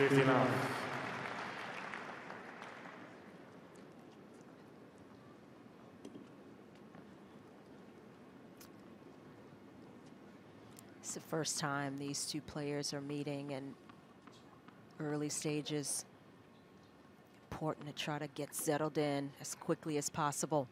59. It's the first time these two players are meeting in early stages. Important to try to get settled in as quickly as possible.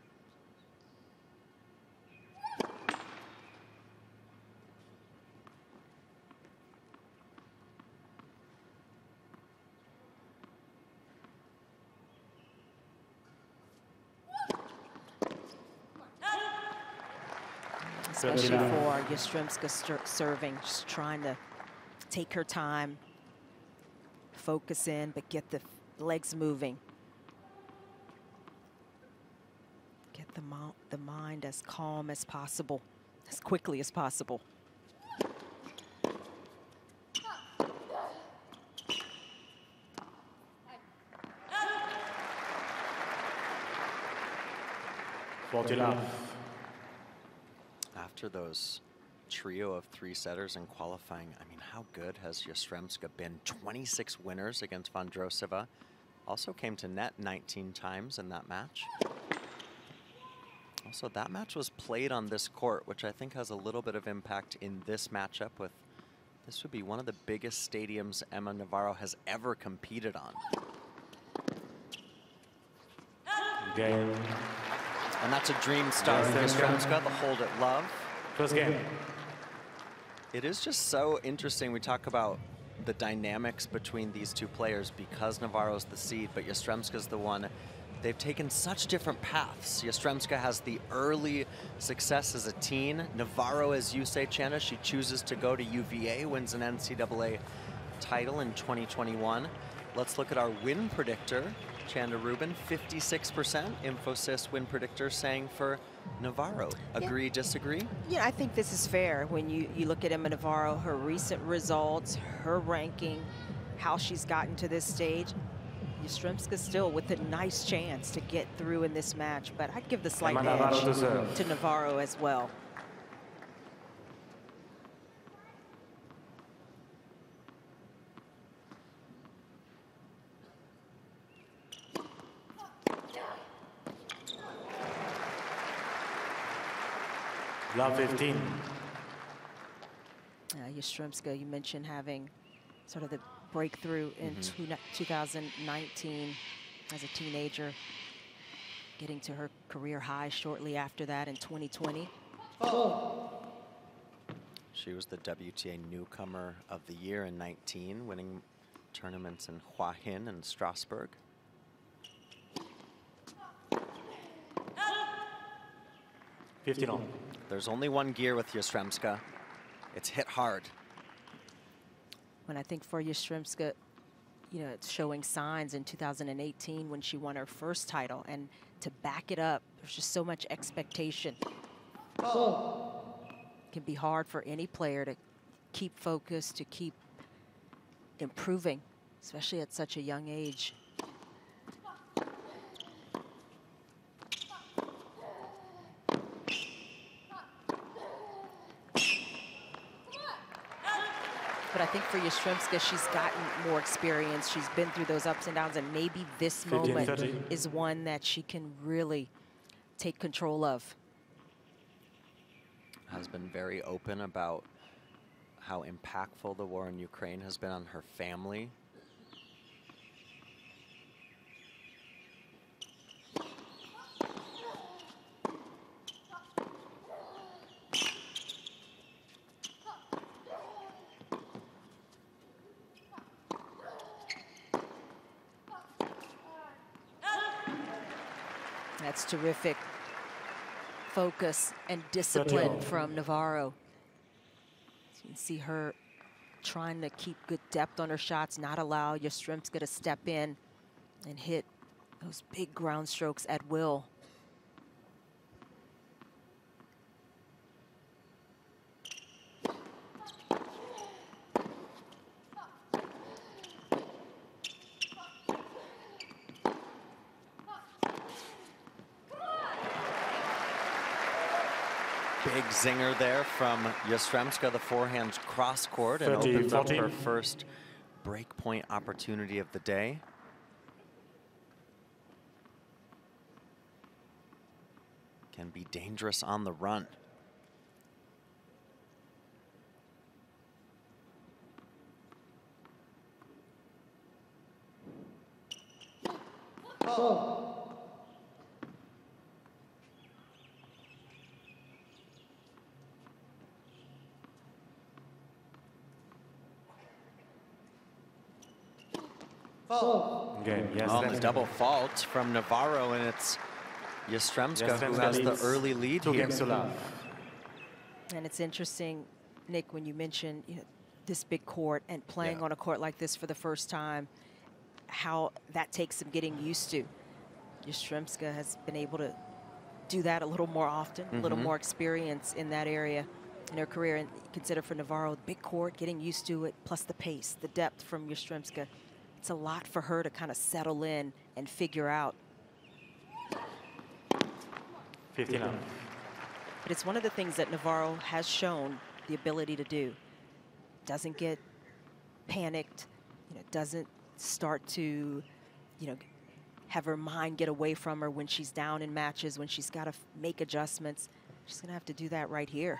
Especially for Yastremska serving, just trying to take her time, focus in, but get the legs moving. Get the mind as calm as possible, as quickly as possible. After those trio of three setters in qualifying, I mean, how good has Yastremska been? 26 winners against Vondrousova. Also came to net 19 times in that match. Also, that match was played on this court, which I think has a little bit of impact in this matchup. With this would be one of the biggest stadiums Emma Navarro has ever competed on. Game. And that's a dream start for Yastremska, the hold at love. Close game. It is just so interesting. We talk about the dynamics between these two players because Navarro's the seed, but Yastremska's the one. They've taken such different paths. Yastremska has the early success as a teen. Navarro, as you say, Chanda, she chooses to go to UVA, wins an NCAA title in 2021. Let's look at our win predictor. Chanda Rubin, 56%. Infosys win predictor saying for Navarro. Agree, yeah. Disagree? Yeah, I think this is fair. When you look at Emma Navarro, her recent results, her ranking, how she's gotten to this stage, Yastremska still with a nice chance to get through in this match, but I'd give the slight edge to Navarro as well. Love 15. Yastremska, you mentioned having sort of the breakthrough in 2019 as a teenager, getting to her career high shortly after that in 2020. She was the WTA newcomer of the year in 19, winning tournaments in Hua Hin and Strasbourg. There's only one gear with Yastremska. It's hit hard. When I think for Yastremska, you know, it's showing signs in 2018 when she won her first title, and to back it up, there's just so much expectation. It can be hard for any player to keep focused, to keep improving, especially at such a young age. But I think for Yastremska, she's gotten more experience. She's been through those ups and downs, and maybe this moment is one that she can really take control of. Has been very open about how impactful the war in Ukraine has been on her family. That's terrific focus and discipline from Navarro. So you can see her trying to keep good depth on her shots, not allow Yastremska to step in and hit those big ground strokes at will. Big zinger there from Yastremska, the forehand cross court, and opens up her first break point opportunity of the day. Can be dangerous on the run. Game. Yes. Oh, the double fault from Navarro, and it's Yastremska who has the early lead 2 here. games to love. And it's interesting, Nick, when you mention this big court and playing on a court like this for the first time, how that takes some getting used to. Yastremska has been able to do that a little more often, a little more experience in that area in her career. And consider for Navarro, big court, getting used to it, plus the pace, the depth from Yastremska. It's a lot for her to kind of settle in and figure out. 15 up. But it's one of the things that Navarro has shown the ability to do. Doesn't get panicked, doesn't start to, have her mind get away from her when she's down in matches, when she's got to make adjustments. She's going to have to do that right here.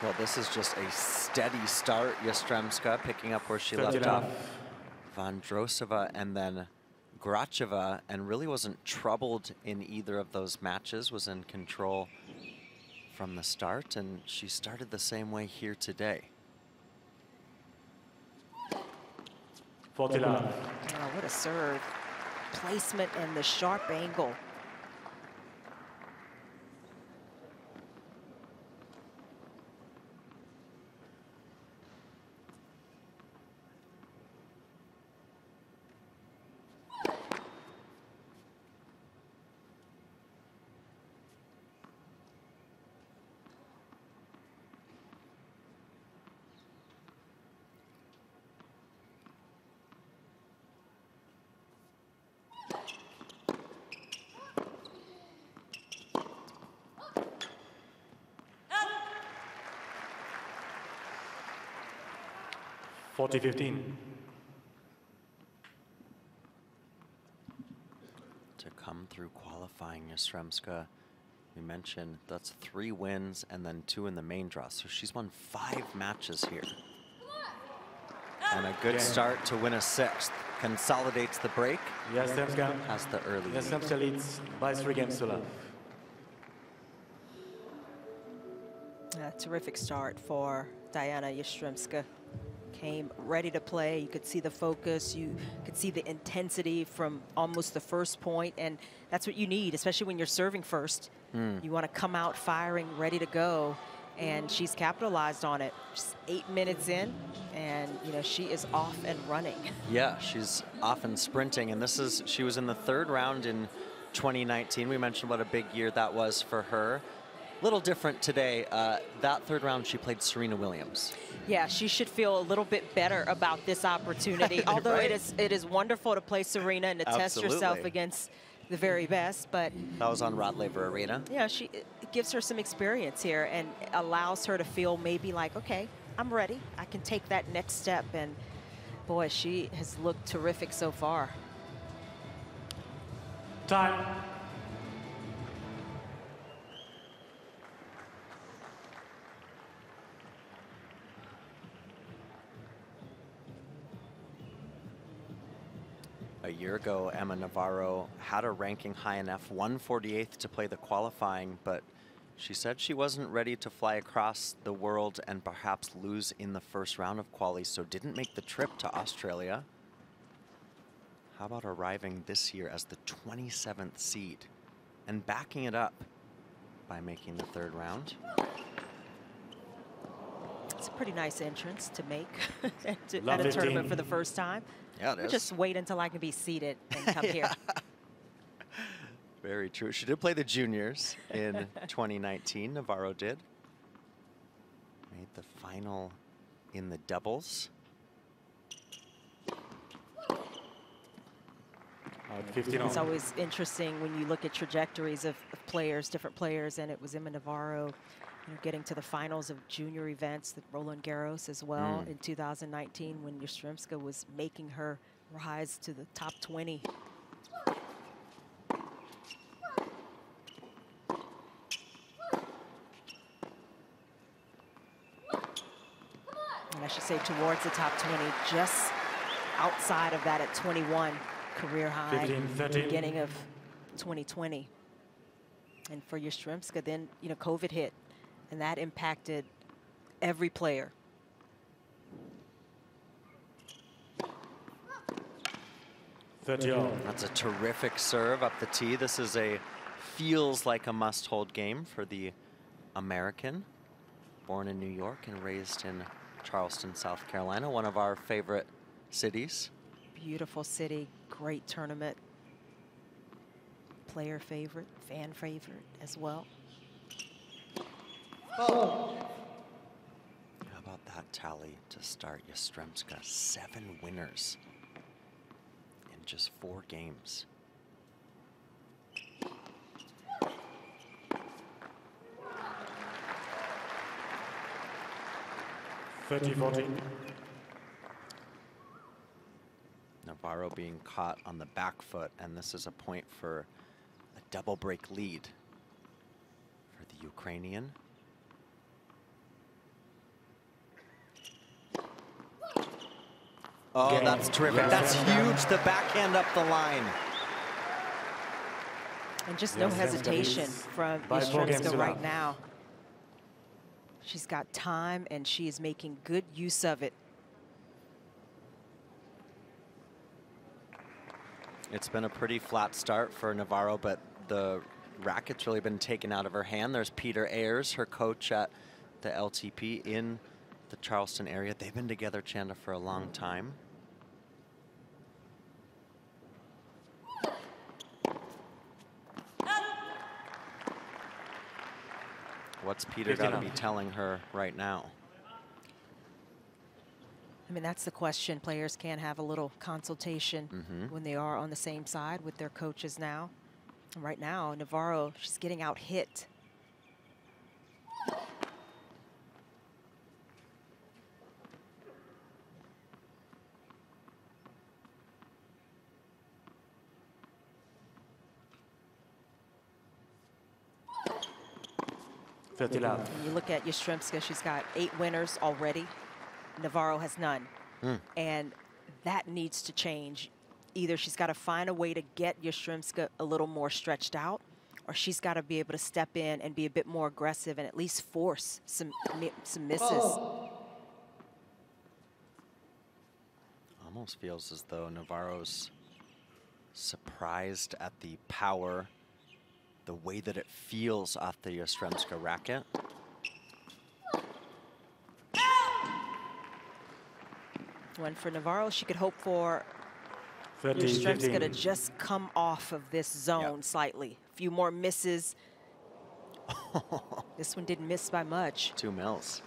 Well, this is just a steady start. Yastremska picking up where she left off. Vondrousova and then Gracheva, and really wasn't troubled in either of those matches, was in control from the start, and she started the same way here today. 40 love. Oh, what a serve. Placement and the sharp angle. Forty 15. To come through qualifying, Yastremska, we mentioned that's 3 wins and then 2 in the main draw. So she's won 5 matches here. And a good start to win a 6th. Consolidates the break. Yastremska Has the early lead. Yastremska leads by 3 games to love. A terrific start for Dayana Yastremska. Came ready to play. You could see the focus. You could see the intensity from almost the first point. And that's what you need, especially when you're serving first. You want to come out firing, ready to go. And she's capitalized on it. Just 8 minutes in, and she is off and running. Yeah, she's off and sprinting. And she was in the 3rd round in 2019. We mentioned what a big year that was for her. Little different today. That 3rd round, she played Serena Williams. Yeah, she should feel a little bit better about this opportunity. Although right? it is wonderful to play Serena and to test yourself against the very best. But that was on Rod Laver Arena. Yeah, it gives her some experience here and allows her to feel maybe like, okay, I'm ready. I can take that next step. And boy, she has looked terrific so far. Time. A year ago, Emma Navarro had a ranking high enough, 148th to play the qualifying, but she said she wasn't ready to fly across the world and perhaps lose in the first round of quali, so didn't make the trip to Australia. How about arriving this year as the 27th seed and backing it up by making the 3rd round? It's a pretty nice entrance to make at a 15. tournament for the first time. Yeah, it is. Just wait until I can be seated and come here. Very true. She did play the juniors in 2019. Navarro did. Made the final in the doubles. 15 It's always interesting when you look at trajectories of players, different players, and it was Emma Navarro you know, getting to the finals of junior events, the Roland Garros as well in 2019 when Yastremska was making her rise to the top 20. And I should say towards the top 20, just outside of that at 21, career high, 15-13. beginning of 2020. And for Yastremska, then, you know, COVID hit, and that impacted every player. That's a terrific serve up the tee. This is feels like a must-hold game for the American, born in New York and raised in Charleston, South Carolina, one of our favorite cities. Beautiful city, great tournament. Player favorite, fan favorite as well. How about that tally to start Yastremska? 7 winners in just 4 games. Navarro being caught on the back foot, and this is a point for a double break lead for the Ukrainian. Oh, that's terrific. That's huge. The backhand up the line. And just no hesitation from Yastremska right now. She's got time, and she is making good use of it. It's been a pretty flat start for Navarro, but the racket's really been taken out of her hand. There's Peter Ayers, her coach at the LTP in the Charleston area. They've been together, Chanda, for a long time. What's Peter got to be telling her right now? I mean, that's the question. Players can have a little consultation when they are on the same side with their coaches now. And right now, Navarro, she's getting out hit. When you look at Yastremska, she's got 8 winners already. Navarro has none. And that needs to change. Either she's got to find a way to get Yastremska a little more stretched out, or she's got to be able to step in and be a bit more aggressive and at least force some misses. Almost feels as though Navarro's surprised at the power, the way that it feels off the Yastremska racket. When for Navarro, she could hope for Yastremska to just come off of this zone slightly. A few more misses. This one didn't miss by much. 2 mils.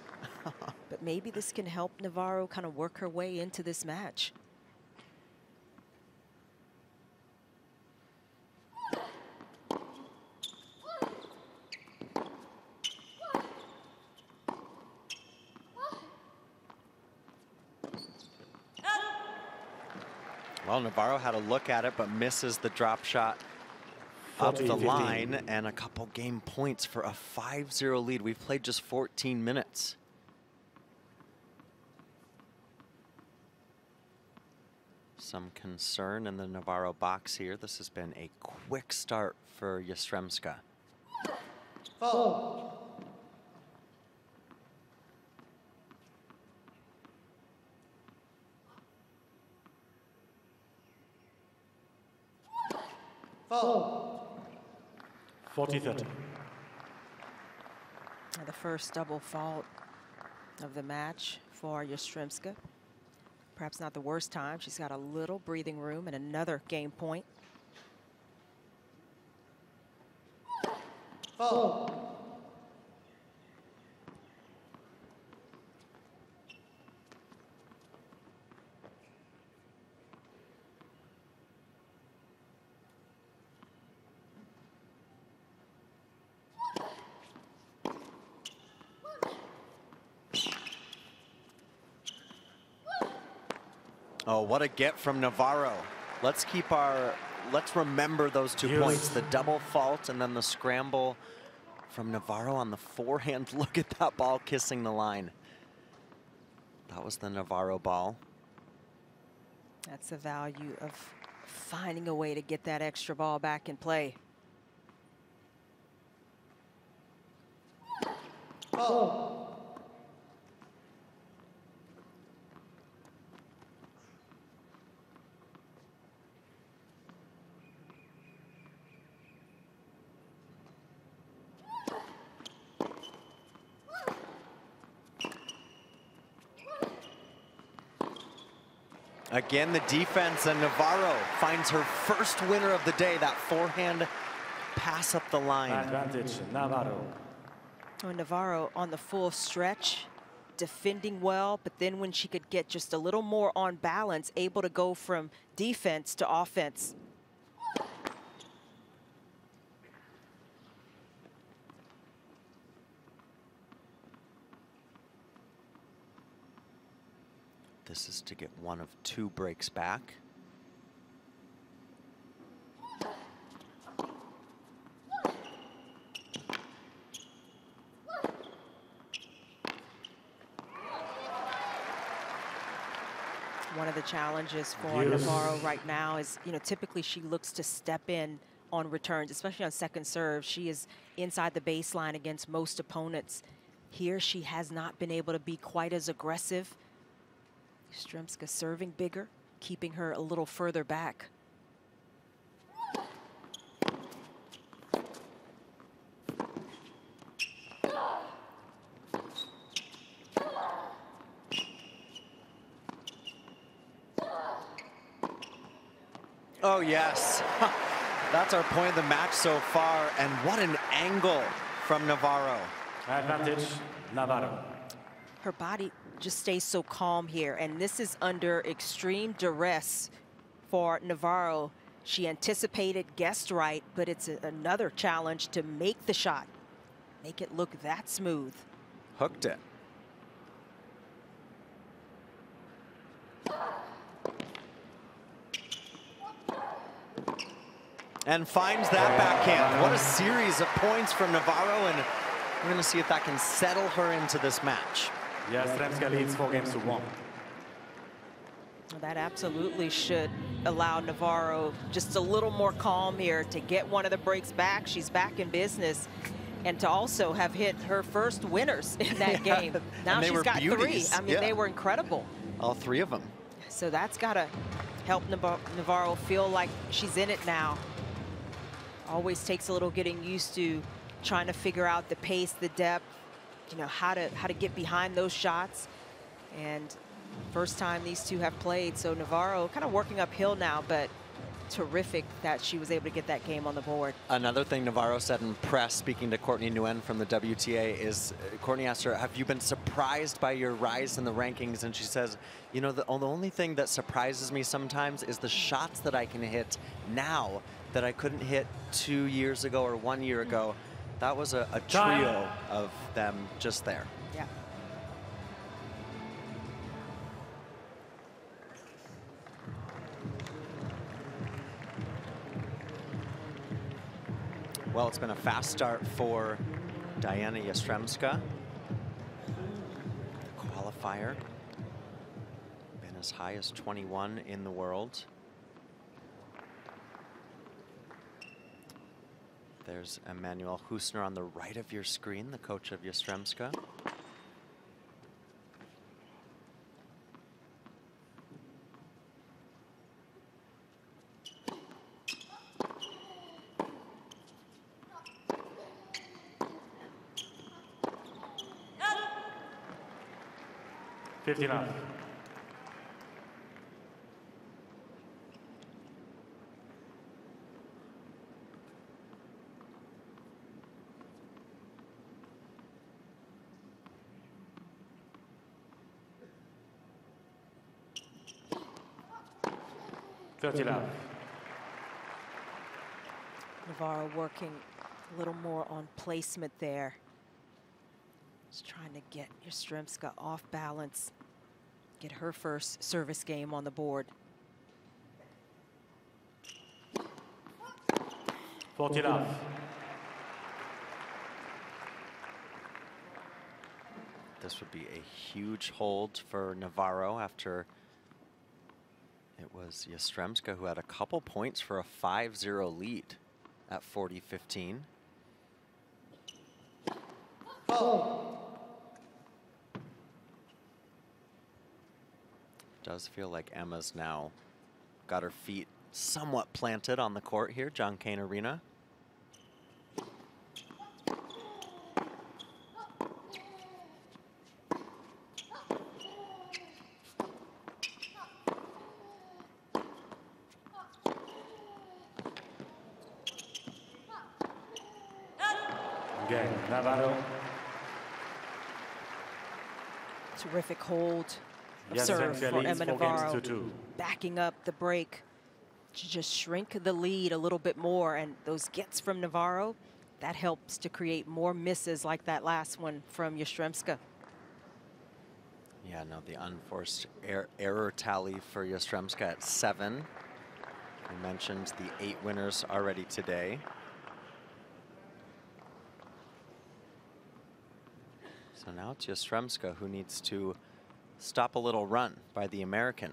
But maybe this can help Navarro kind of work her way into this match. Well, Navarro had a look at it, but misses the drop shot up the line, and a couple game points for a 5-0 lead. We've played just 14 minutes. Some concern in the Navarro box here. This has been a quick start for Yastremska. Foul. 40-30. The first double fault of the match for Yastremska. Perhaps not the worst time. She's got a little breathing room and another game point. Foul. Oh, what a get from Navarro. Let's remember those 2 points, the double fault and then the scramble from Navarro on the forehand. Look at that ball kissing the line. That was the Navarro ball. That's the value of finding a way to get that extra ball back in play. Oh. Again, the defense, and Navarro finds her first winner of the day. That forehand pass up the line. Advantage, Navarro. Oh, Navarro on the full stretch, defending well, but then when she could get just a little more on balance, able to go from defense to offense. This is to get one of 2 breaks back. One of the challenges for Navarro right now is, typically she looks to step in on returns, especially on second serve. She is inside the baseline against most opponents. Here she has not been able to be quite as aggressive. Yastremska serving bigger, keeping her a little further back. Oh, yes. That's our point of the match so far. And what an angle from Navarro. Advantage, Navarro. Her body just stays so calm here, and this is under extreme duress for Navarro. She anticipated, guessed right, but it's another challenge to make the shot, make it look that smooth. Hooked it. And finds that backhand. What a series of points from Navarro, and we're going to see if that can settle her into this match. Yastremska leads 4 games to 1. Well, that absolutely should allow Navarro just a little more calm here to get one of the breaks back. She's back in business, and to also have hit her first winners in that game. Now she's got beauties. 3. I mean, they were incredible. All 3 of them. So that's got to help Navarro feel like she's in it now. Always takes a little getting used to trying to figure out the pace, the depth, how to get behind those shots. And first time these two have played, so Navarro kind of working uphill now, but terrific that she was able to get that game on the board. Another thing Navarro said in press, speaking to Courtney Nguyen from the WTA, is Courtney asked her, have you been surprised by your rise in the rankings? And she says, the only thing that surprises me sometimes is the shots that I can hit now that I couldn't hit 2 years ago or 1 year ago. That was a trio of them just there. Yeah. Well, it's been a fast start for Dayana Yastremska. Qualifier. Been as high as 21 in the world. There's Emmanuel Husner on the right of your screen, the coach of Yastremska. $59. $30. Navarro working a little more on placement there. Just trying to get Yastremska off balance. get her first service game on the board. 40 love. This would be a huge hold for Navarro after it was Yastremska who had a couple points for a 5-0 lead at 40-15. Does feel like Emma's now got her feet somewhat planted on the court here, Cain Arena. Again, Navarro. Terrific hold of Yes, serve Yastremska for leads Emma 4 games Navarro, to 2. backing up the break to just shrink the lead a little bit more. And those gets from Navarro, that helps to create more misses like that last one from Yastremska. Yeah, no, the unforced error tally for Yastremska at 7. We mentioned the 8 winners already today. So now it's Yastremska who needs to stop a little run by the American.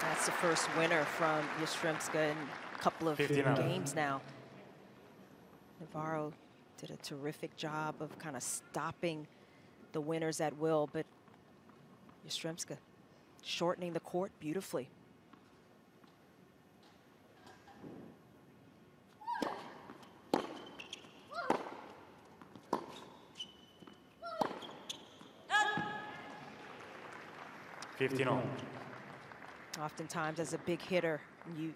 That's the first winner from Yastremska in a couple of 59. games now. Navarro did a terrific job of kind of stopping the winners at will, but Yastremska shortening the court beautifully. Oftentimes, as a big hitter, you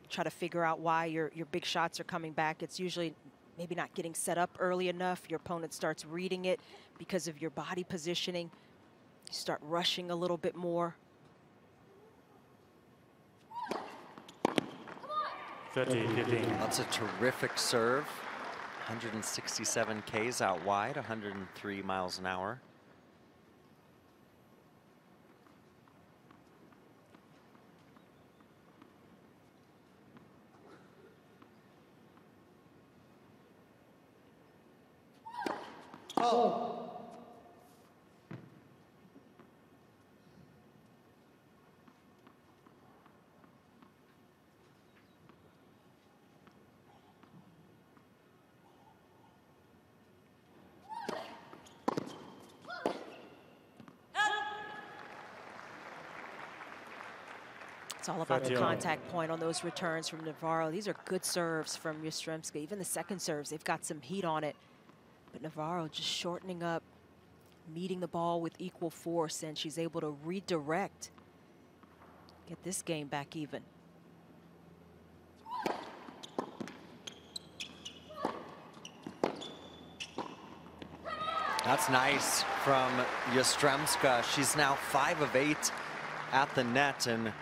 try to figure out why your big shots are coming back. It's usually maybe not getting set up early enough. Your opponent starts reading it because of your body positioning. You start rushing a little bit more. 30-15. That's a terrific serve. 167 Ks out wide, 103 miles an hour. It's all about the contact point on those returns from Navarro. These are good serves from Yastremska. Even the second serves, they've got some heat on it. But Navarro just shortening up, meeting the ball with equal force, and she's able to redirect, get this game back even. That's nice from Yastremska. She's now 5 of 8 at the net, and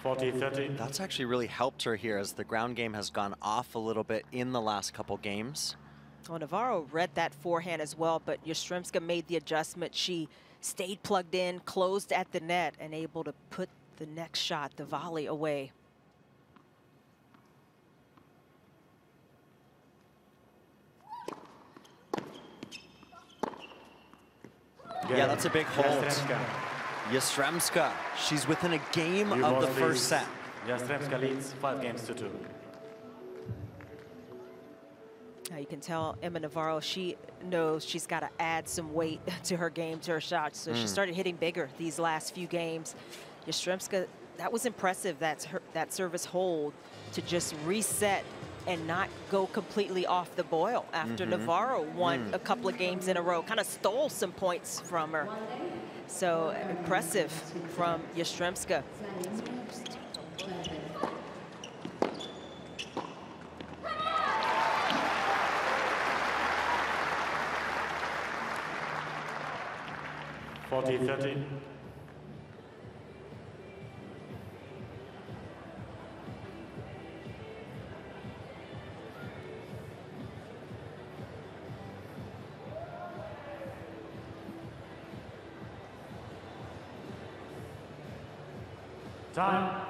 40-30. that's actually really helped her here as the ground game has gone off a little bit in the last couple games. Well, Navarro read that forehand as well, but Yastremska made the adjustment. She stayed plugged in, closed at the net, and able to put the next shot, the volley, away. Yeah, that's a big hold. Yastremska. Yastremska, she's within a game of the first set. Yastremska leads 5 games to 2. Now you can tell Emma Navarro, she knows she's got to add some weight to her game, to her shots. So she started hitting bigger these last few games. Yastremska, that was impressive, that service hold to just reset and not go completely off the boil after Navarro won a couple of games in a row, kind of stole some points from her. So impressive from Yastremska. (40-30). Time.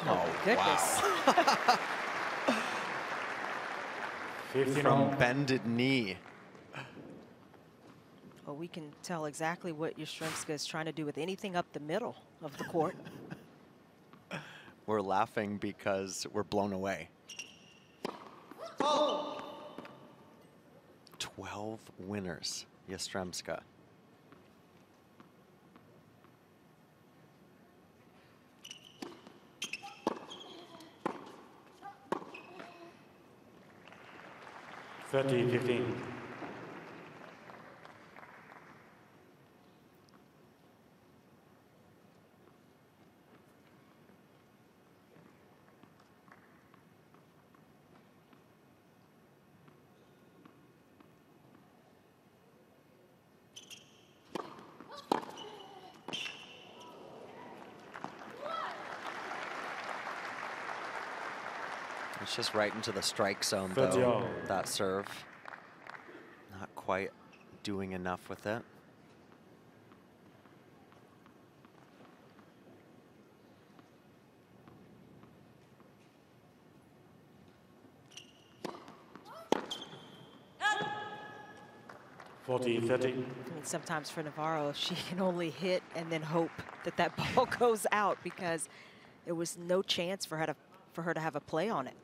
Oh, goodness. Wow. From bended knee. Well, we can tell exactly what Yastremska is trying to do with anything up the middle of the court. We're laughing because we're blown away. 12 winners, Yastremska. (30-15). It's just right into the strike zone, though, that serve. Not quite doing enough with it. (40-30). I mean, sometimes for Navarro, she can only hit and then hope that that ball goes out, because there was no chance for her to have a play on it.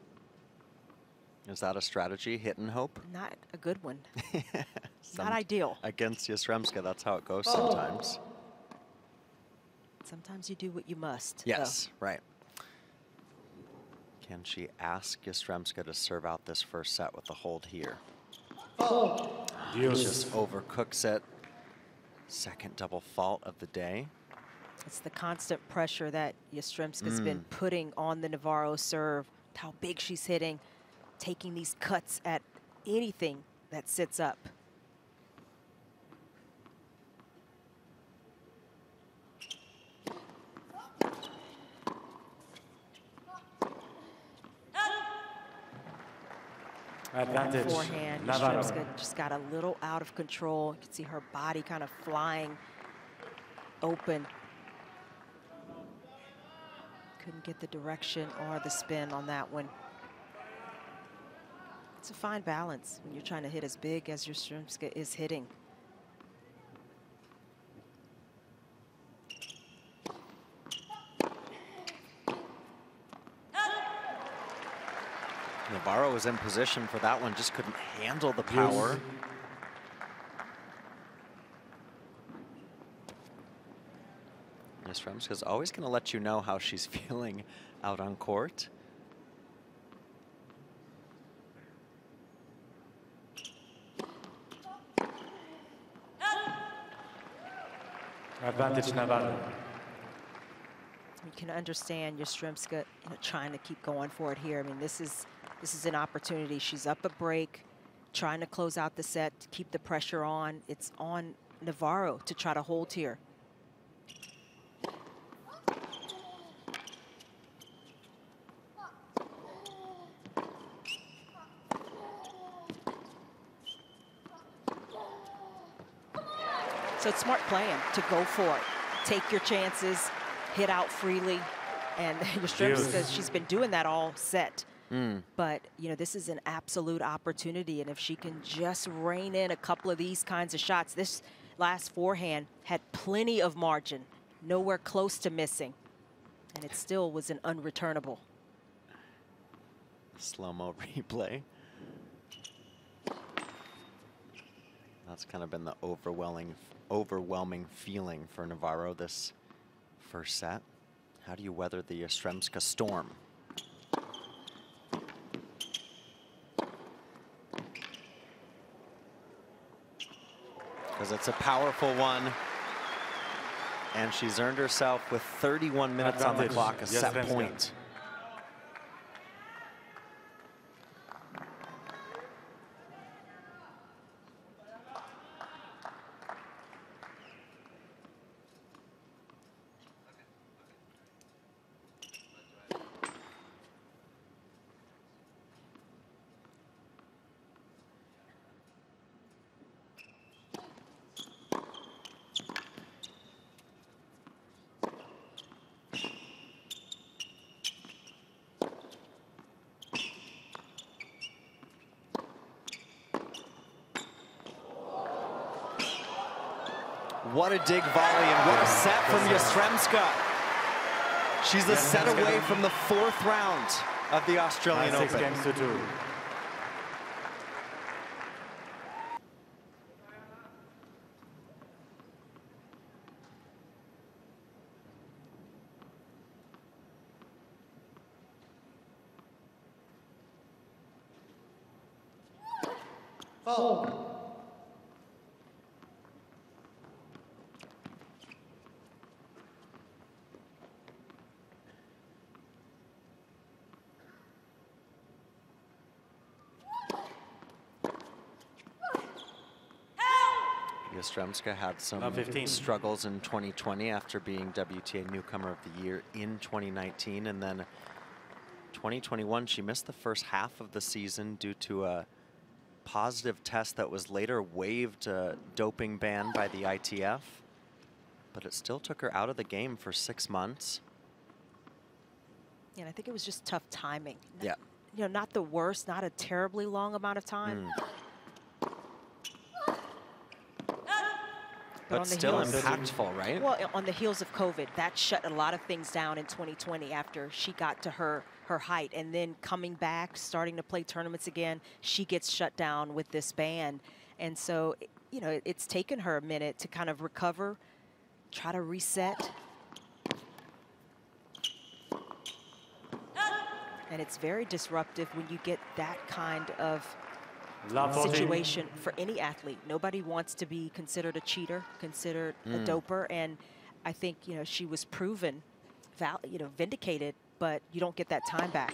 Is that a strategy, hit and hope? Not a good one. Not ideal. Against Yastremska, that's how it goes sometimes. Sometimes you do what you must. Yes, right. Can she ask Yastremska to serve out this first set with the hold here? He just overcooks it. Second double fault of the day. It's the constant pressure that Yastremska's been putting on the Navarro serve, how big she's hitting, taking these cuts at anything that sits up. Advantage. Forehand, Navarro. Yastremska just got a little out of control. You can see her body kind of flying open. Couldn't get the direction or the spin on that one. It's a fine balance when you're trying to hit as big as Yastremska is hitting. Navarro was in position for that one, just couldn't handle the power. Yastremska's always going to let you know how she's feeling out on court. Advantage Navarro. You can understand Yastremska, trying to keep going for it here. I mean, this is an opportunity. She's up a break, trying to close out the set, to keep the pressure on. It's on Navarro to try to hold here. So it's smart playing to go for it. Take your chances, hit out freely. And Yastremska, she's been doing that all set. But, you know, this is an absolute opportunity. And if she can just rein in a couple of these kinds of shots, this last forehand had plenty of margin, nowhere close to missing. And it still was an unreturnable. Slow-mo replay. That's kind of been the overwhelming feeling for Navarro this first set. How do you weather the Yastremska storm? Because it's a powerful one. And she's earned herself, with 31 minutes on the clock, a set point. What a dig volley, and what a set from Yastremska. She's a set away from the 4th round of the Australian Open. 6 games to 2. Oh. Yastremska had some struggles in 2020 after being WTA Newcomer of the Year in 2019, and then 2021 she missed the first half of the season due to a positive test that was later waived, a doping ban by the ITF, but it still took her out of the game for 6 months. Yeah, and I think it was just tough timing. Yeah. You know, not the worst, not a terribly long amount of time. But still impactful, right? Well, on the heels of COVID, that shut a lot of things down in 2020 after she got to her height. And then coming back, starting to play tournaments again, she gets shut down with this ban. And so, you know, it's taken her a minute to kind of recover, try to reset. And it's very disruptive when you get that kind of situation for any athlete. Nobody wants to be considered a cheater, considered a doper, and I think, you know, she was proven, vindicated, but you don't get that time back.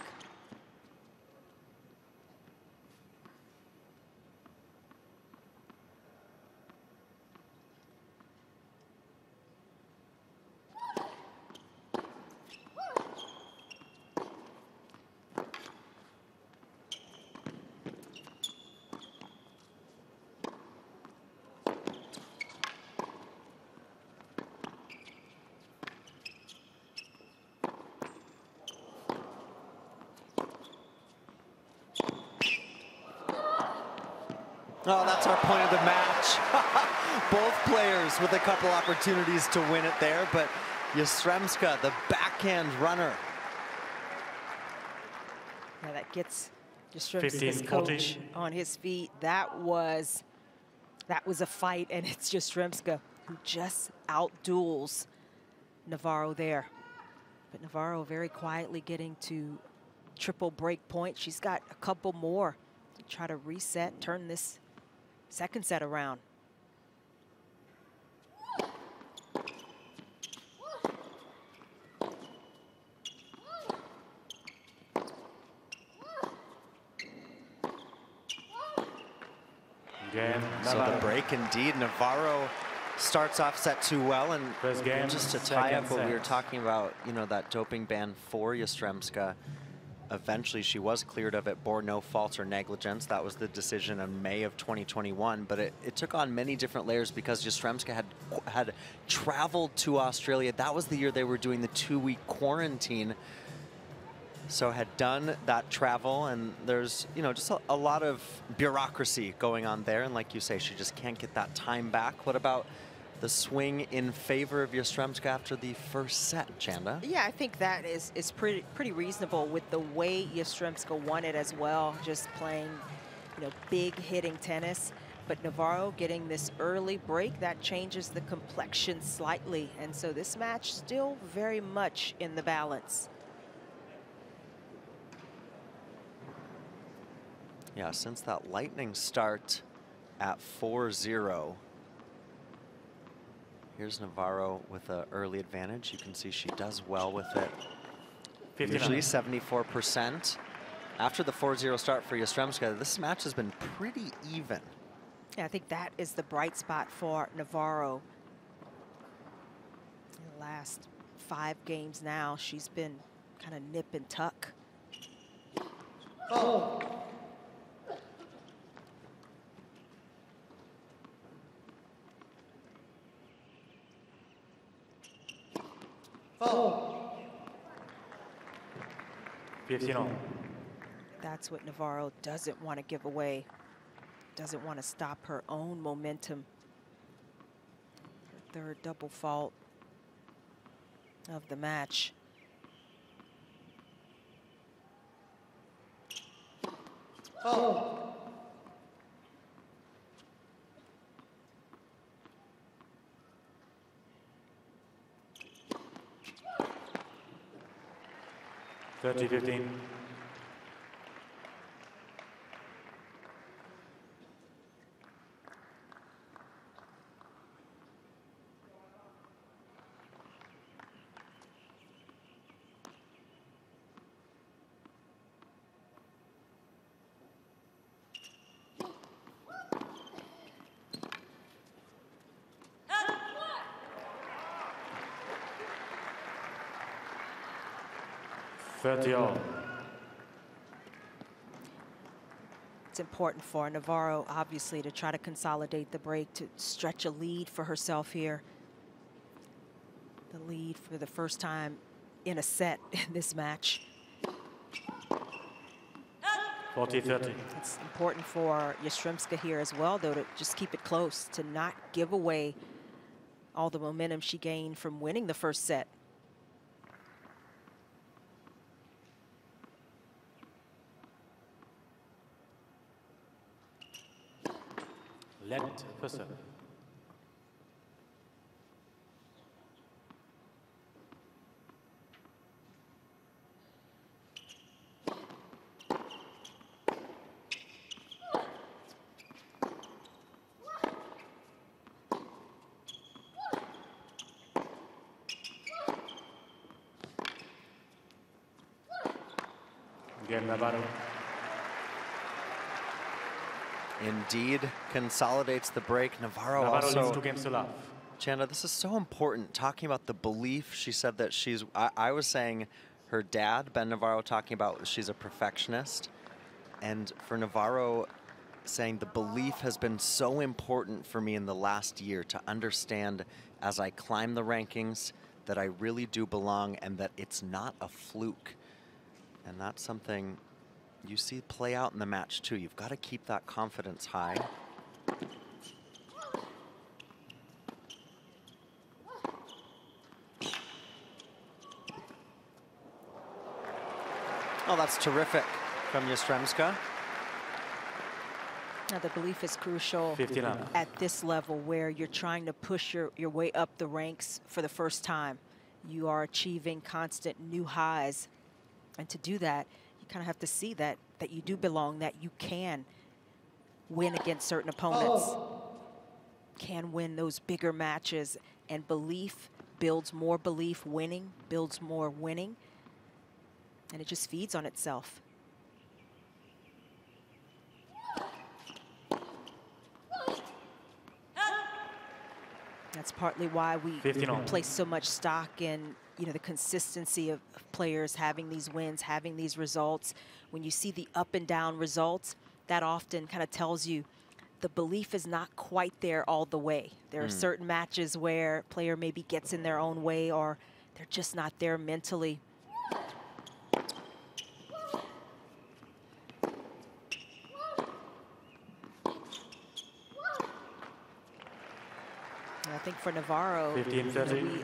Oh, that's our point of the match. Both players with a couple opportunities to win it there, but Yastremska, the backhand runner. Yeah, that gets Yastremska's coach on his feet. That was a fight, and it's Yastremska who just outduels Navarro there. But Navarro very quietly getting to triple break point. She's got a couple more to try to reset, turn this second set around. Game, So the break indeed. Navarro starts off set 2 well, and First game, just to tie up second what we were set. talking about, you know, that doping ban for Yastremska. Eventually, she was cleared of it, bore no fault or negligence. That was the decision in May of 2021. But it took on many different layers because Yastremska had traveled to Australia. That was the year they were doing the 2-week quarantine. So had done that travel, and there's, you know, just a lot of bureaucracy going on there. And like you say, she just can't get that time back. What about the swing in favor of Yastremska after the first set, Chanda? Yeah, I think that is pretty reasonable with the way Yastremska won it as well, just playing, you know, big hitting tennis. But Navarro getting this early break, that changes the complexion slightly. And so this match still very much in the balance. Yeah, since that lightning start at 4-0, here's Navarro with an early advantage. You can see she does well with it. 59. Usually 74%. After the 4-0 start for Yastremska, this match has been pretty even. Yeah, I think that is the bright spot for Navarro. In the last 5 games now, she's been kind of nip and tuck. Oh. Oh. 15. That's what Navarro doesn't want to give away. Doesn't want to stop her own momentum. Her third double fault of the match. Oh. Thirty, 15. All. It's important for Navarro, obviously, to try to consolidate the break, to stretch a lead for herself here. The lead for the first time in a set in this match. 40-30. It's important for Yastremska here as well, though, to just keep it close, to not give away all the momentum she gained from winning the first set. Let first serve. Game, Navarro. Indeed, consolidates the break. Navarro Navarro also, leads 2 games to love. Chanda, this is so important, talking about the belief. She said that she's, I was saying her dad, Ben Navarro, talking about she's a perfectionist. And for Navarro, saying the belief has been so important for me in the last year to understand as I climb the rankings that I really do belong and that it's not a fluke. And that's something you see play out in the match too. You've got to keep that confidence high. Oh, that's terrific from Yastremska. Now, the belief is crucial 59. at this level where you're trying to push your way up the ranks for the first time. You are achieving constant new highs. And to do that, you kind of have to see that you do belong, that you can win against certain opponents, can win those bigger matches, and belief builds more belief. Winning builds more winning, and it just feeds on itself. That's partly why we 15-all. place so much stock in, you know, the consistency of players having these wins, having these results. When you see the up and down results, that often kind of tells you the belief is not quite there all the way. There are certain matches where player maybe gets in their own way or they're just not there mentally. I think for Navarro, 15-30.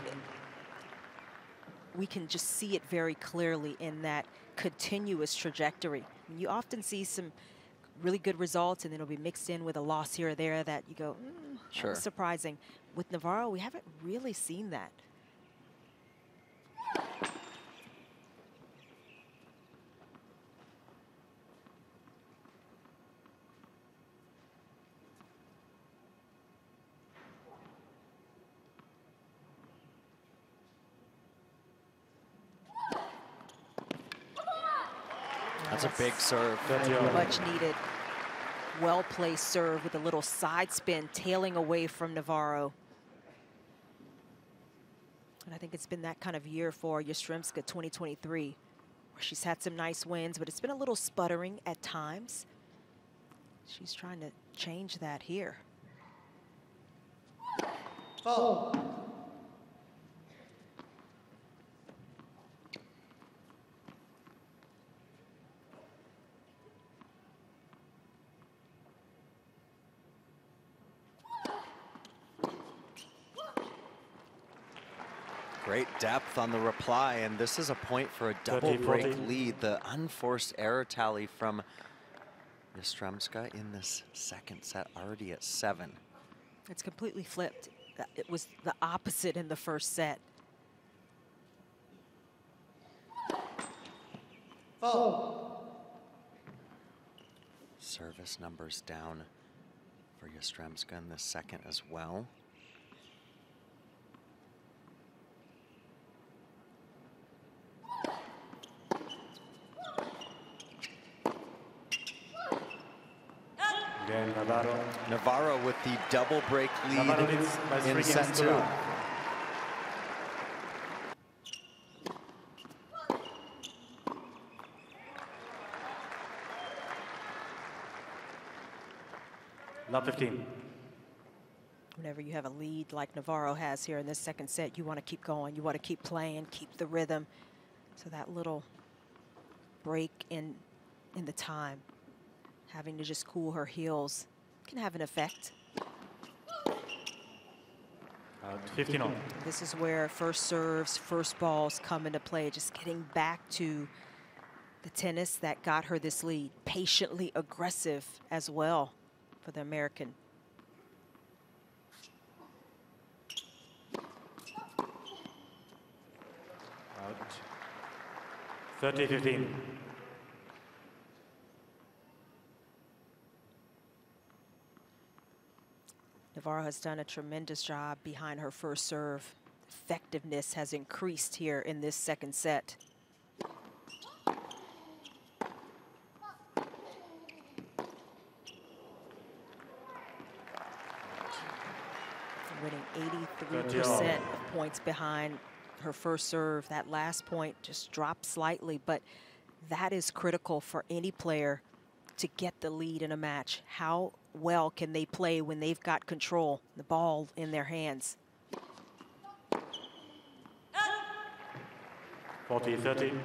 we can just see it very clearly in that continuous trajectory. You often see some really good results and then it'll be mixed in with a loss here or there that you go, that was surprising. With Navarro, we haven't really seen that. That's a big serve. Much needed, well-placed serve with a little side spin, tailing away from Navarro. And I think it's been that kind of year for Yastremska 2023, where she's had some nice wins, but it's been a little sputtering at times. She's trying to change that here. Oh. Great depth on the reply, and this is a point for a double break lead. The unforced error tally from Yastremska in this second set, already at 7. It's completely flipped. It was the opposite in the first set. Oh. Service numbers down for Yastremska in this second as well. Again, Navarro. Navarro with the double break lead Navarro leads by 3 in games set to 2. 0. Love 15. Whenever you have a lead like Navarro has here in this second set, you want to keep going. You want to keep playing, keep the rhythm. So that little break in the time, having to just cool her heels, can have an effect. 15-all. This is where first serves, first balls come into play, just getting back to the tennis that got her this lead. Patiently aggressive as well for the American. Out. 30-15. Navarro has done a tremendous job behind her first serve. Effectiveness has increased here in this second set. Winning 83% of points behind her first serve. That last point just dropped slightly, but that is critical for any player to get the lead in a match. How well can they play when they've got control, the ball in their hands? 40-30.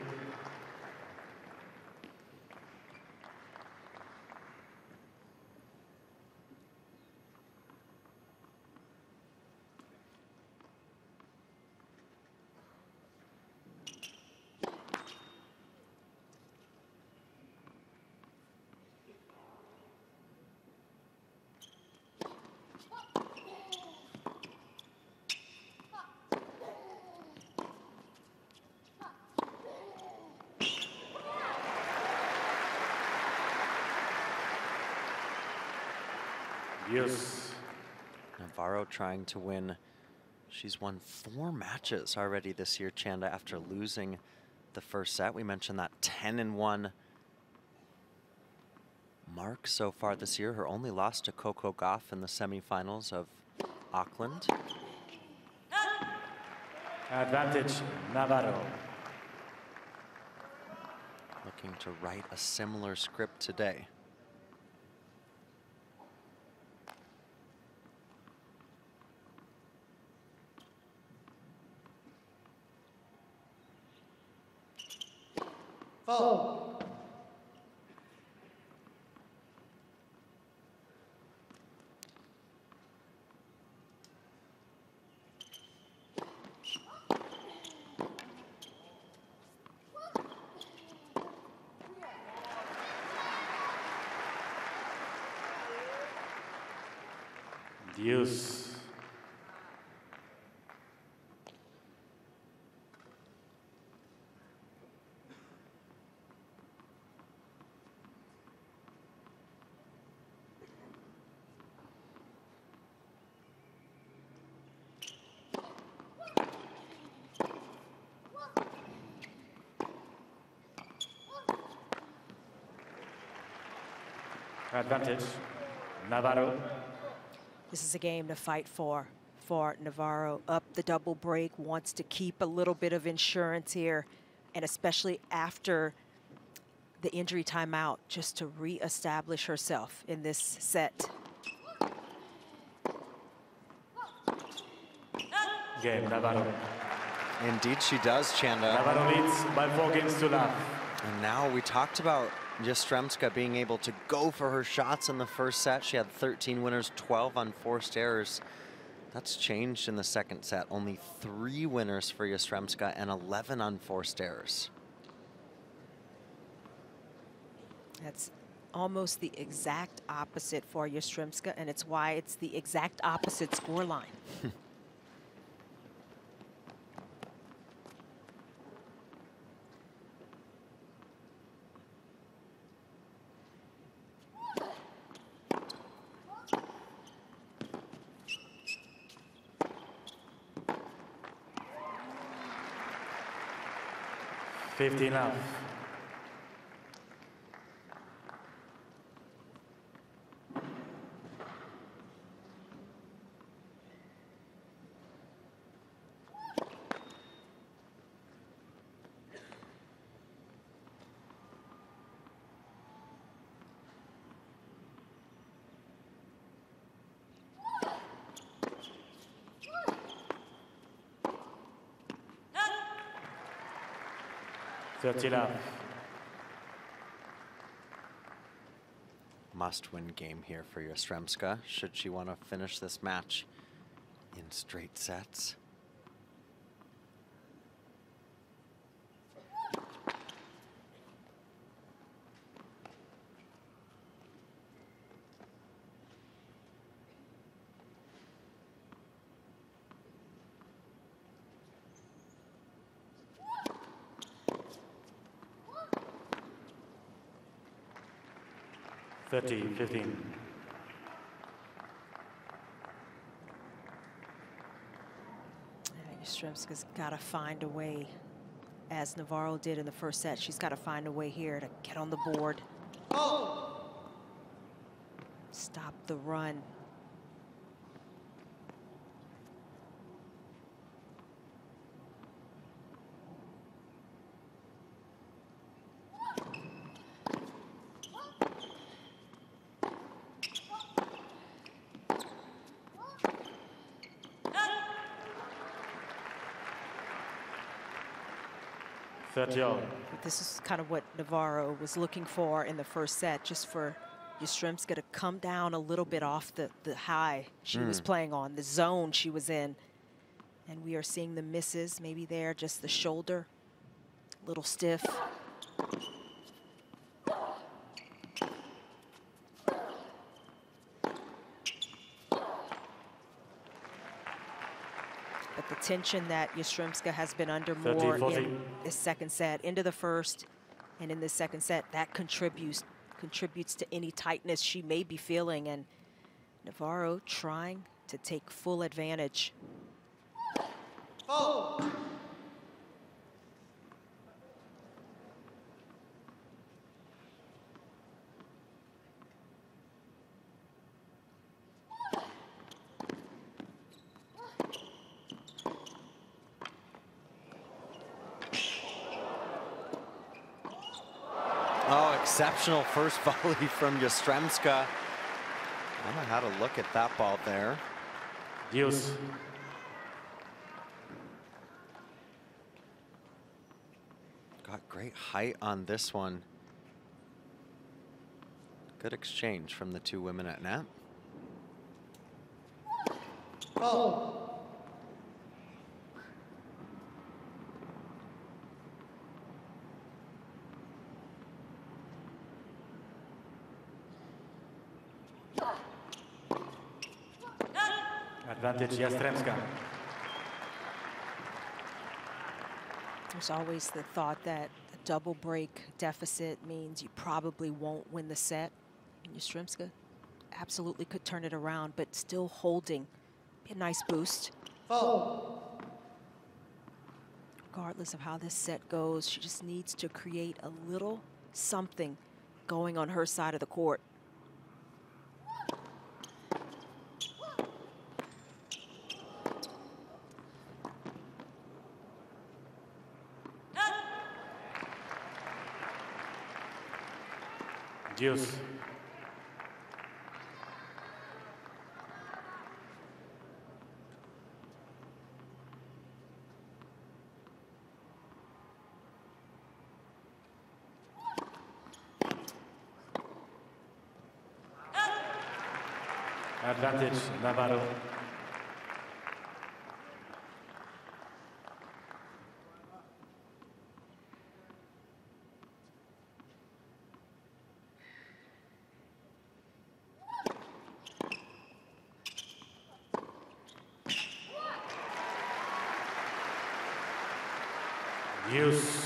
Yes. Navarro trying to win. She's won 4 matches already this year, Chanda, after losing the first set. We mentioned that 10-1 mark so far this year. Her only loss to Coco Gauff in the semifinals of Auckland. Advantage, Navarro. Looking to write a similar script today. Fault. Deuce. Advantage, Navarro. This is a game to fight for Navarro. Up the double break, wants to keep a little bit of insurance here, and especially after the injury timeout, just to reestablish herself in this set. Game, Navarro. Indeed she does, Chanda. Navarro leads by 4 games to love. And now we talked about Yastremska being able to go for her shots in the first set. She had 13 winners, 12 unforced errors. That's changed in the second set. Only 3 winners for Yastremska and 11 unforced errors. That's almost the exact opposite for Yastremska, and it's why it's the exact opposite scoreline. $50 love. $30 love. Must-win game here for Yastremska, should she want to finish this match in straight sets. $30-15. Yastremska's got to find a way, as Navarro did in the first set. She's got to find a way here to get on the board. Stop the run. This is kind of what Navarro was looking for in the first set, just for Yastremska to come down a little bit off the high she was playing on, the zone she was in. And we are seeing the misses, maybe there, just the shoulder, a little stiff. But the tension that Yastremska has been under more in this second set, into the first and in this second set, that contributes to any tightness she may be feeling. And Navarro trying to take full advantage. Exceptional first volley from Yastremska. I don't know how to look at that ball there. Deuce. Got great height on this one. Good exchange from the two women at net. Fault. Advantage Yastremska. There's always the thought that a double break deficit means you probably won't win the set. And Yastremska absolutely could turn it around, but still holding. Be a nice boost. Fault. Regardless of how this set goes, she just needs to create a little something going on her side of the court. Deuce. Advantage Navarro. Use.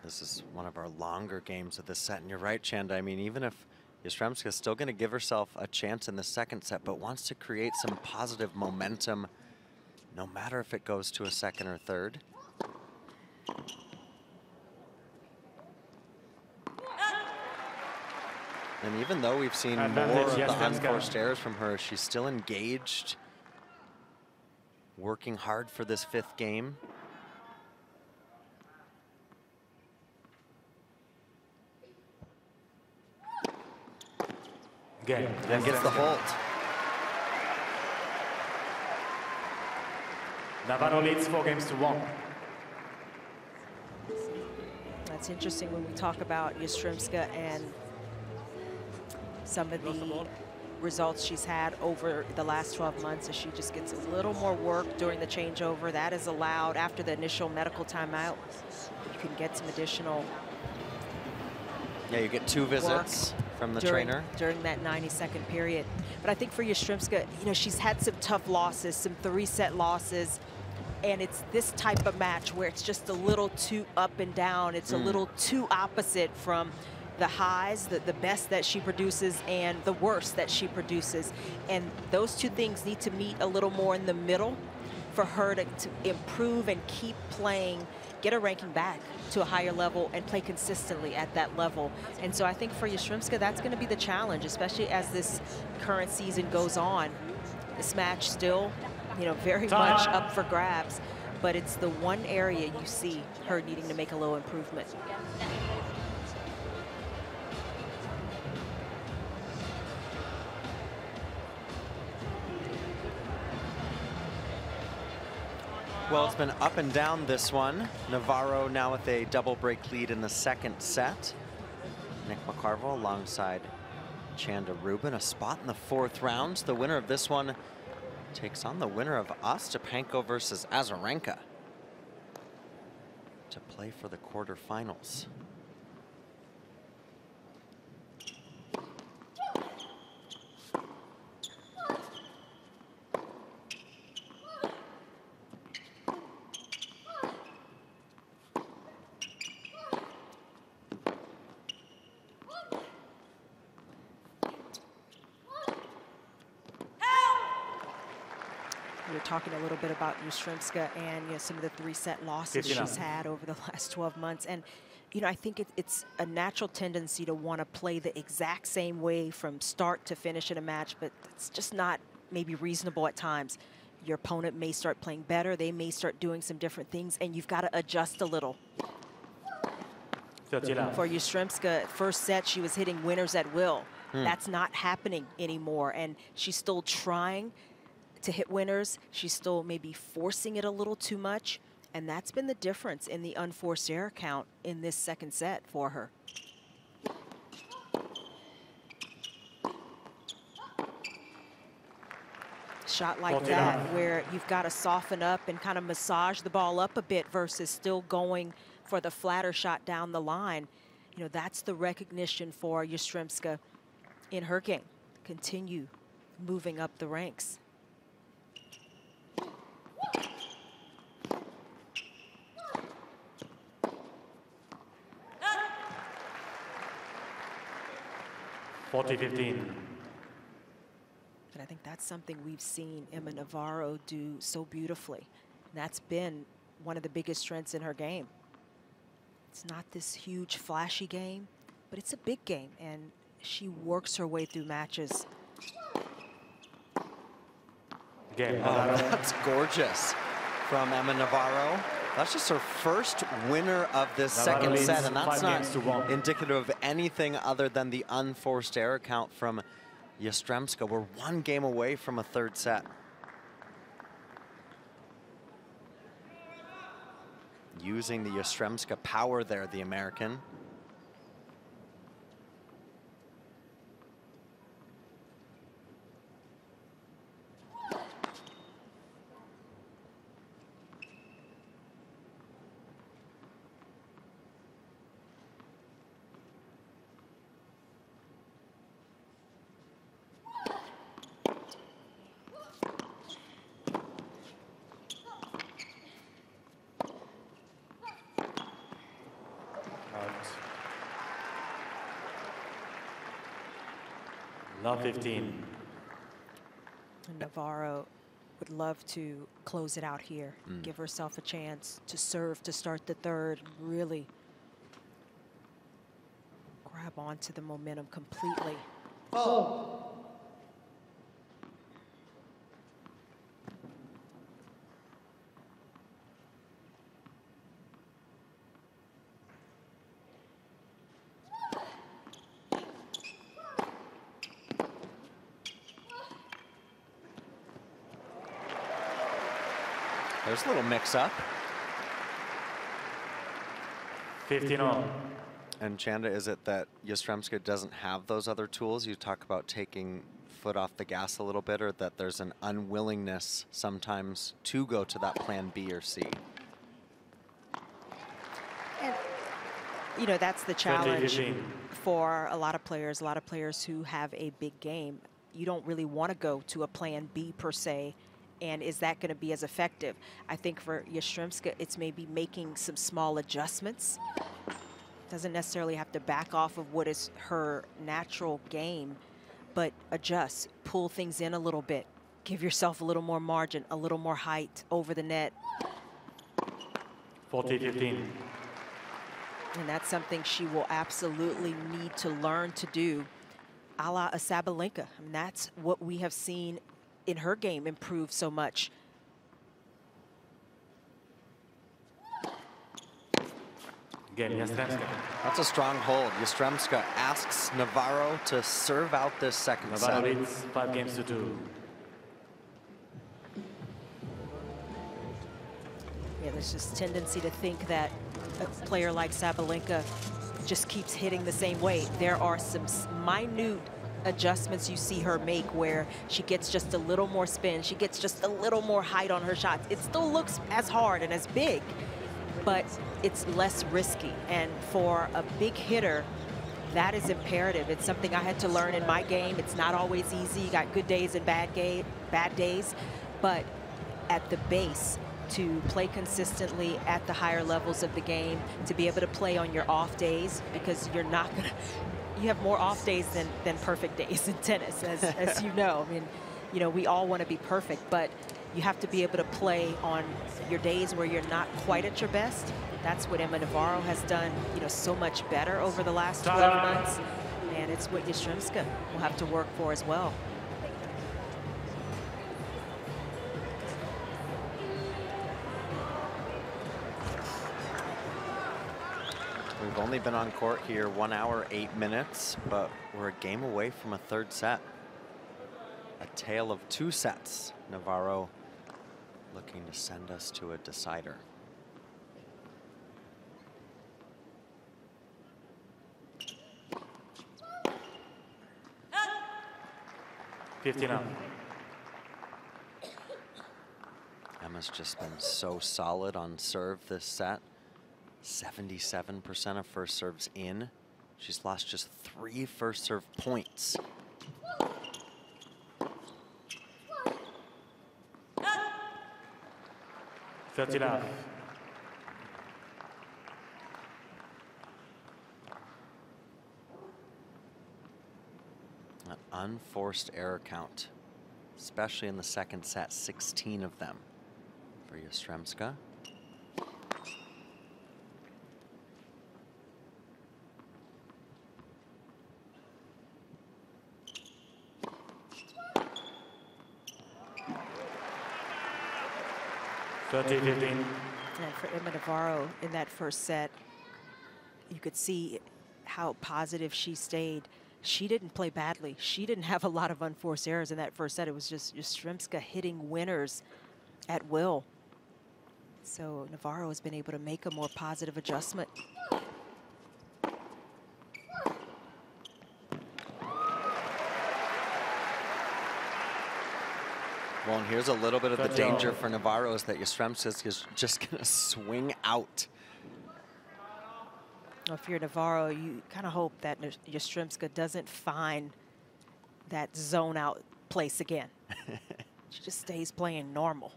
This is one of our longer games of the set, and you're right, Chanda. I mean, even if Yastremska is still going to give herself a chance in the second set, but wants to create some positive momentum, no matter if it goes to a second or third. And even though we've seen more of the unforced errors from her, she's still engaged, working hard for this fifth game. Game. Then gets the hold. Navarro leads 4-1. That's interesting when we talk about Yastremska and some of the results she's had over the last 12 months as she just gets a little more work during the changeover. That is allowed after the initial medical timeout. You can get some additional Yeah, you get 2 visits from the trainer during that 90-second period. But I think for Yastremska, you know, she's had some tough losses, some 3-set losses, and it's this type of match where it's just a little too up and down. It's a little too opposite from the highs, the best that she produces, and the worst that she produces. And those two things need to meet a little more in the middle for her to improve and keep playing, get her ranking back to a higher level and play consistently at that level. And so I think for Yastremska, that's going to be the challenge, especially as this current season goes on. This match still, you know, very much up for grabs, but it's the one area you see her needing to make a little improvement. Well, it's been up and down this one. Navarro now with a double break lead in the second set. Nick McCarville alongside Chanda Rubin, a spot in the 4th round. The winner of this one takes on the winner of Ostapenko versus Azarenka to play for the quarterfinals. We were talking a little bit about Yastremska and, you know, some of the 3-set losses she's had over the last 12 months. And, you know, I think it's a natural tendency to want to play the exact same way from start to finish in a match, but it's just not maybe reasonable at times. Your opponent may start playing better. They may start doing some different things, and you've got to adjust a little. 30 love. For Yastremska, first set, she was hitting winners at will. That's not happening anymore. And she's still trying to hit winners. She's still maybe forcing it a little too much. And that's been the difference in the unforced error count in this second set for her. Shot like that, where you've got to soften up and kind of massage the ball up a bit versus still going for the flatter shot down the line. You know, that's the recognition for Yastremska in her game. Continue moving up the ranks. (40-15). But I think that's something we've seen Emma Navarro do so beautifully. And that's been one of the biggest strengths in her game. It's not this huge, flashy game, but it's a big game, and she works her way through matches. Game. That's gorgeous from Emma Navarro. That's just her first winner of this second set, and that's not indicative of anything other than the unforced error count from Yastremska. We're one game away from a third set. Using the Yastremska power there, the American. Love 15. And Navarro would love to close it out here, give herself a chance to serve to start the third, really grab onto the momentum completely. Oh. There's a little mix-up. 15-all. And Chanda, is it that Yastremska doesn't have those other tools? You talk about taking foot off the gas a little bit, or that there's an unwillingness sometimes to go to that plan B or C? And, you know, that's the challenge for a lot of players who have a big game. You don't really want to go to a plan B per se. And is that going to be as effective? I think for Yastremska, it's maybe making some small adjustments. Doesn't necessarily have to back off of what is her natural game, but adjust, pull things in a little bit, give yourself a little more margin, a little more height over the net. 40-15. And that's something she will absolutely need to learn to do, a la Sabalenka. I mean, that's what we have seen in her game improve so much. Game, Yastremska. That's a strong hold. Yastremska asks Navarro to serve out this second set. Navarro leads 5-2. Yeah, there's this tendency to think that a player like Sabalenka just keeps hitting the same way. There are some minute adjustments you see her make where she gets just a little more spin, she gets just a little more height on her shots. It still looks as hard and as big, but it's less risky. And for a big hitter, that is imperative. It's something I had to learn in my game. It's not always easy. You got good days and bad days, but at the base, to play consistently at the higher levels of the game, to be able to play on your off days, because you're not gonna, you have more off days than perfect days in tennis, as you know. I mean, you know, we all want to be perfect, but you have to be able to play on your days where you're not quite at your best. That's what Emma Navarro has done, you know, so much better over the last 12 months. And it's what Yastremska will have to work for as well. We've only been on court here 1 hour, 8 minutes, but we're a game away from a third set. A tale of 2 sets. Navarro looking to send us to a decider. Up. Emma's just been so solid on serve this set. 77% of first serves in. She's lost just 3 first serve points. Up. An unforced error count, especially in the second set, 16 of them for Yastremska. And for Emma Navarro in that first set, you could see how positive she stayed. She didn't play badly. She didn't have a lot of unforced errors in that first set. It was just Yastremska hitting winners at will. So Navarro has been able to make a more positive adjustment. Well, and here's a little bit of the danger for Navarro is that Yastremska is just going to swing out. Well, if you're Navarro, you kind of hope that Yastremska doesn't find that zone out place again. She just stays playing normal.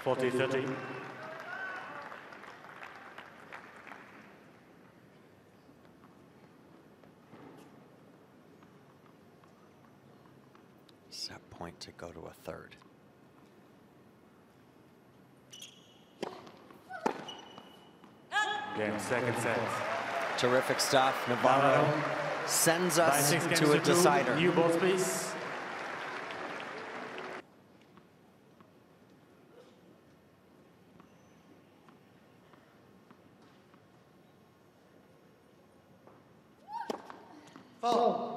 40-30. Set point to go to a third. Game second set. Terrific stuff. Navarro sends us to a decider. New balls, please. Foul.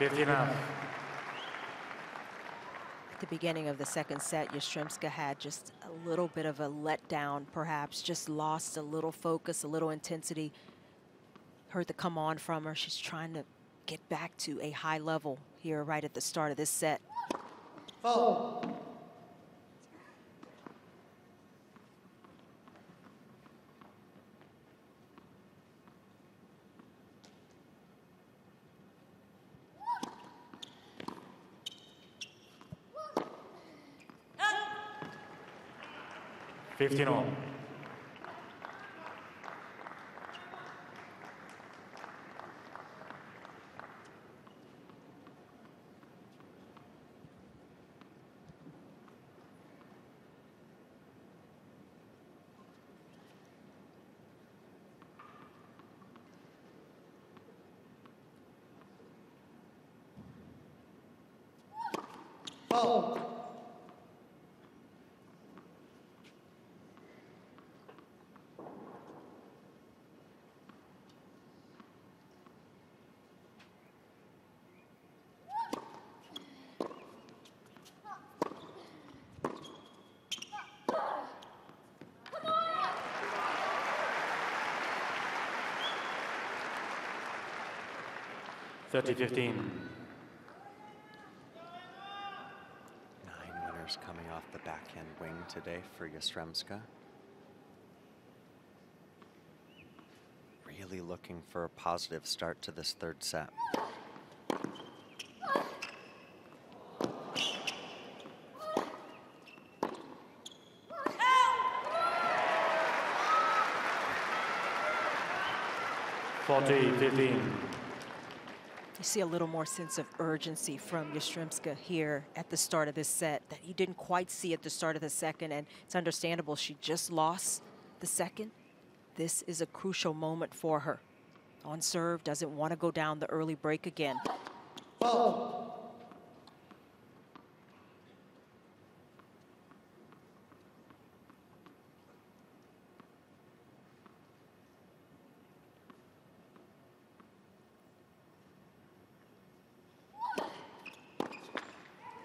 At the beginning of the second set, Yastremska had just a little bit of a letdown, perhaps just lost a little focus, a little intensity. Heard the come on from her. She's trying to get back to a high level here right at the start of this set. Foul. All. Foul. Nine winners coming off the backhand wing today for Yastremska. Really looking for a positive start to this third set. 40-15. You see a little more sense of urgency from Yastremska here at the start of this set that you didn't quite see at the start of the second, and it's understandable. She just lost the second. This is a crucial moment for her. On serve, doesn't want to go down the early break again. Fault.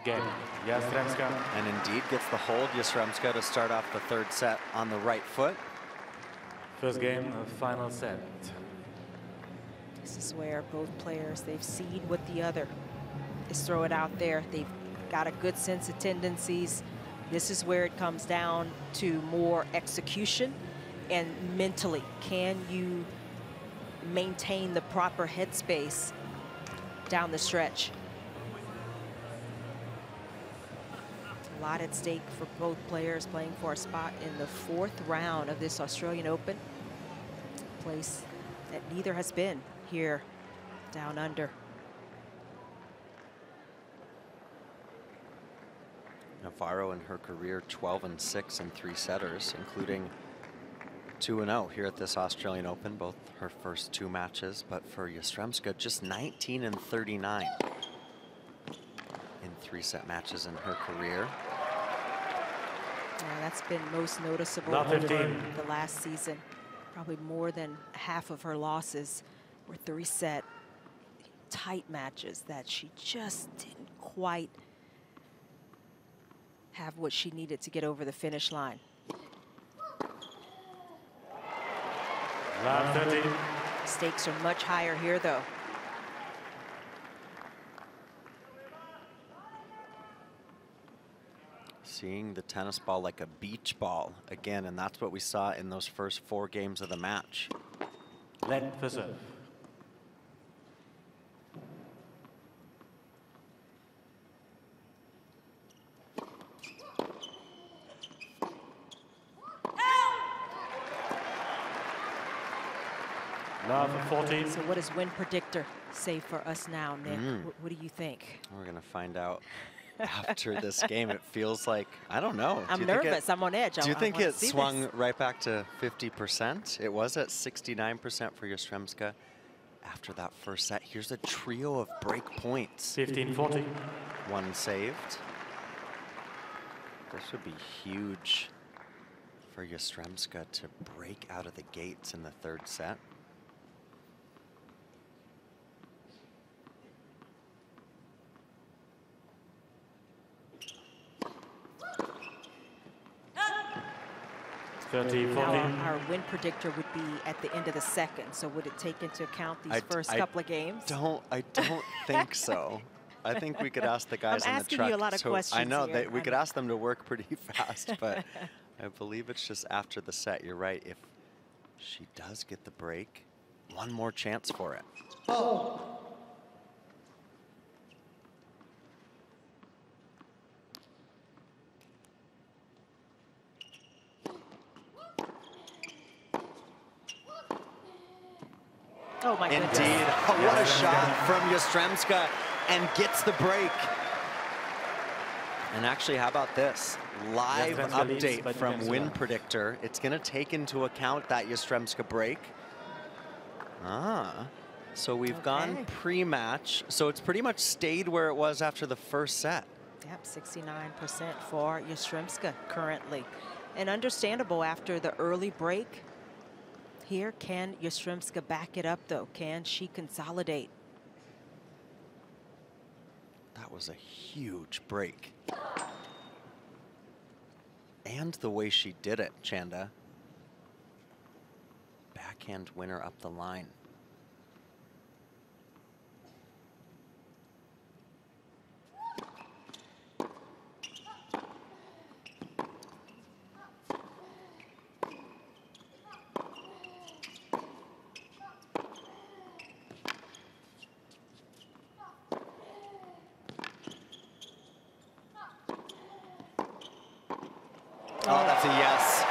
Game, Yastremska. And indeed gets the hold, Yastremska, to start off the third set on the right foot. First game, final set. This is where both players, they've seen what the other is throw it out there. They've got a good sense of tendencies. This is where it comes down to more execution and mentally. Can you maintain the proper headspace down the stretch? A lot at stake for both players playing for a spot in the fourth round of this Australian Open. A place that neither has been here down under. Navarro in her career 12-6 in 3-setters, including 2-0 here at this Australian Open, both her first two matches. But for Yastremska, just 19-39 in 3-set matches in her career. Yeah, that's been most noticeable Not over 15. the last season. Probably more than half of her losses were 3-set tight matches that she just didn't quite have what she needed to get over the finish line. Love 13. Stakes are much higher here, though. Seeing the tennis ball like a beach ball again, and that's what we saw in those first 4 games of the match. Let for serve. Love 14. So what does Win Predictor say for us now, Nick? What do you think? We're going to find out after this game. It feels like, I don't know. I'm nervous. I'm on edge. Do you think it swung this. right back to 50%? It was at 69% for Yastremska after that first set. Here's a trio of break points. 15-40. One saved. This would be huge for Yastremska to break out of the gates in the third set. Now our win predictor would be at the end of the second. So would it take into account these first couple of games? I don't think so. I think we could ask the guys I'm on the asking track. you a lot of questions I know here. we could ask them to work pretty fast, but I believe it's just after the set. You're right. If she does get the break, one more chance for it. Fault. Oh my goodness. Indeed. What a shot from Yastremska, and gets the break. And actually, how about this? Live update from Win Predictor. It's going to take into account that Yastremska break. So we've gone pre-match. So it's pretty much stayed where it was after the first set. Yep, 69% for Yastremska currently. And understandable after the early break. Here, can Yastremska back it up, though? Can she consolidate? That was a huge break. And the way she did it, Chanda. Backhand winner up the line. Oh, that's a yes.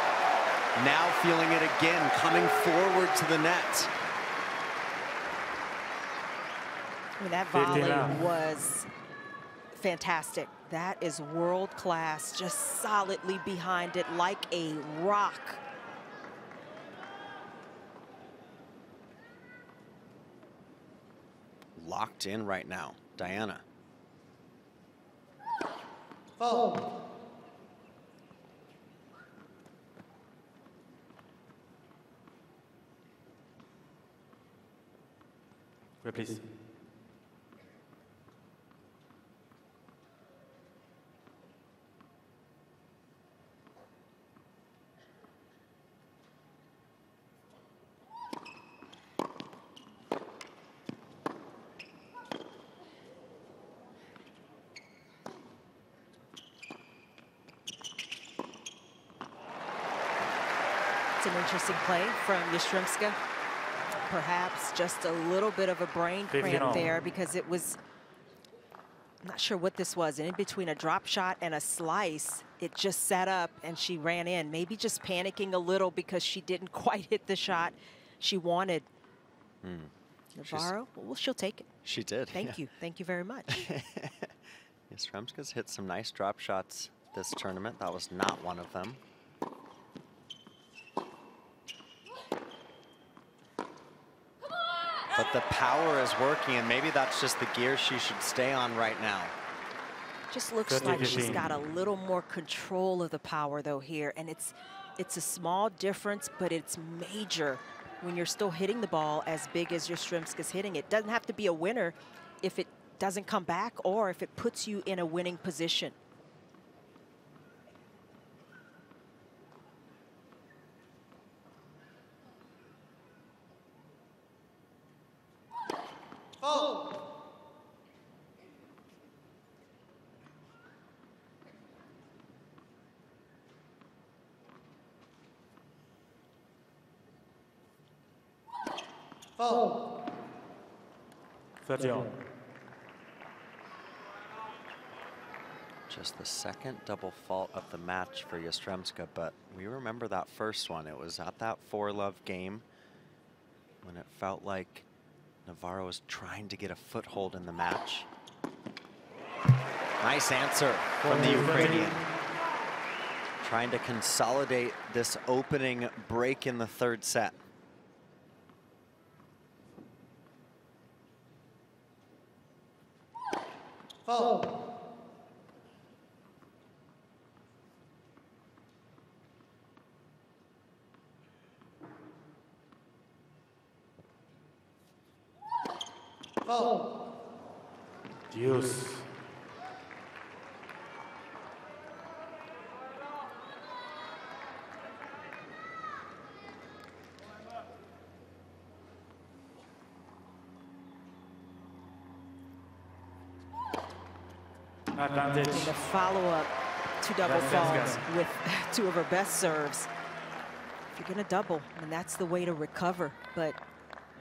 Now feeling it again, coming forward to the net. I mean, that 15 volley out. was fantastic. That is world class, just solidly behind it like a rock. Locked in right now, Dayana. Fault. Please. It's an interesting play from Yastremska. Perhaps just a little bit of a brain 15 cramp all. there because it was, I'm not sure what this was. And in between a drop shot and a slice, it just sat up and she ran in. Maybe just panicking a little because she didn't quite hit the shot she wanted. Navarro, well, she'll take it. She did. Thank you. Thank you very much. Yastremska's hit some nice drop shots this tournament. That was not one of them. But the power is working, and maybe that's just the gear she should stay on right now. Just looks 13, like she's 15. got a little more control of the power though here, and it's a small difference, but it's major when you're still hitting the ball as big as Yastremska's hitting it. Doesn't have to be a winner if it doesn't come back or if it puts you in a winning position. Fault. Fault. 30 all. Just the second double fault of the match for Yastremska, but we remember that first one. It was at that 4-love game when it felt like Navarro was trying to get a foothold in the match. Nice answer from the Ukrainian. Trying to consolidate this opening break in the third set. Fault. Fault. Deuce. Advantage. And the follow-up to double Yastremska. faults with two of her best serves. If you're gonna double, and that's the way to recover, but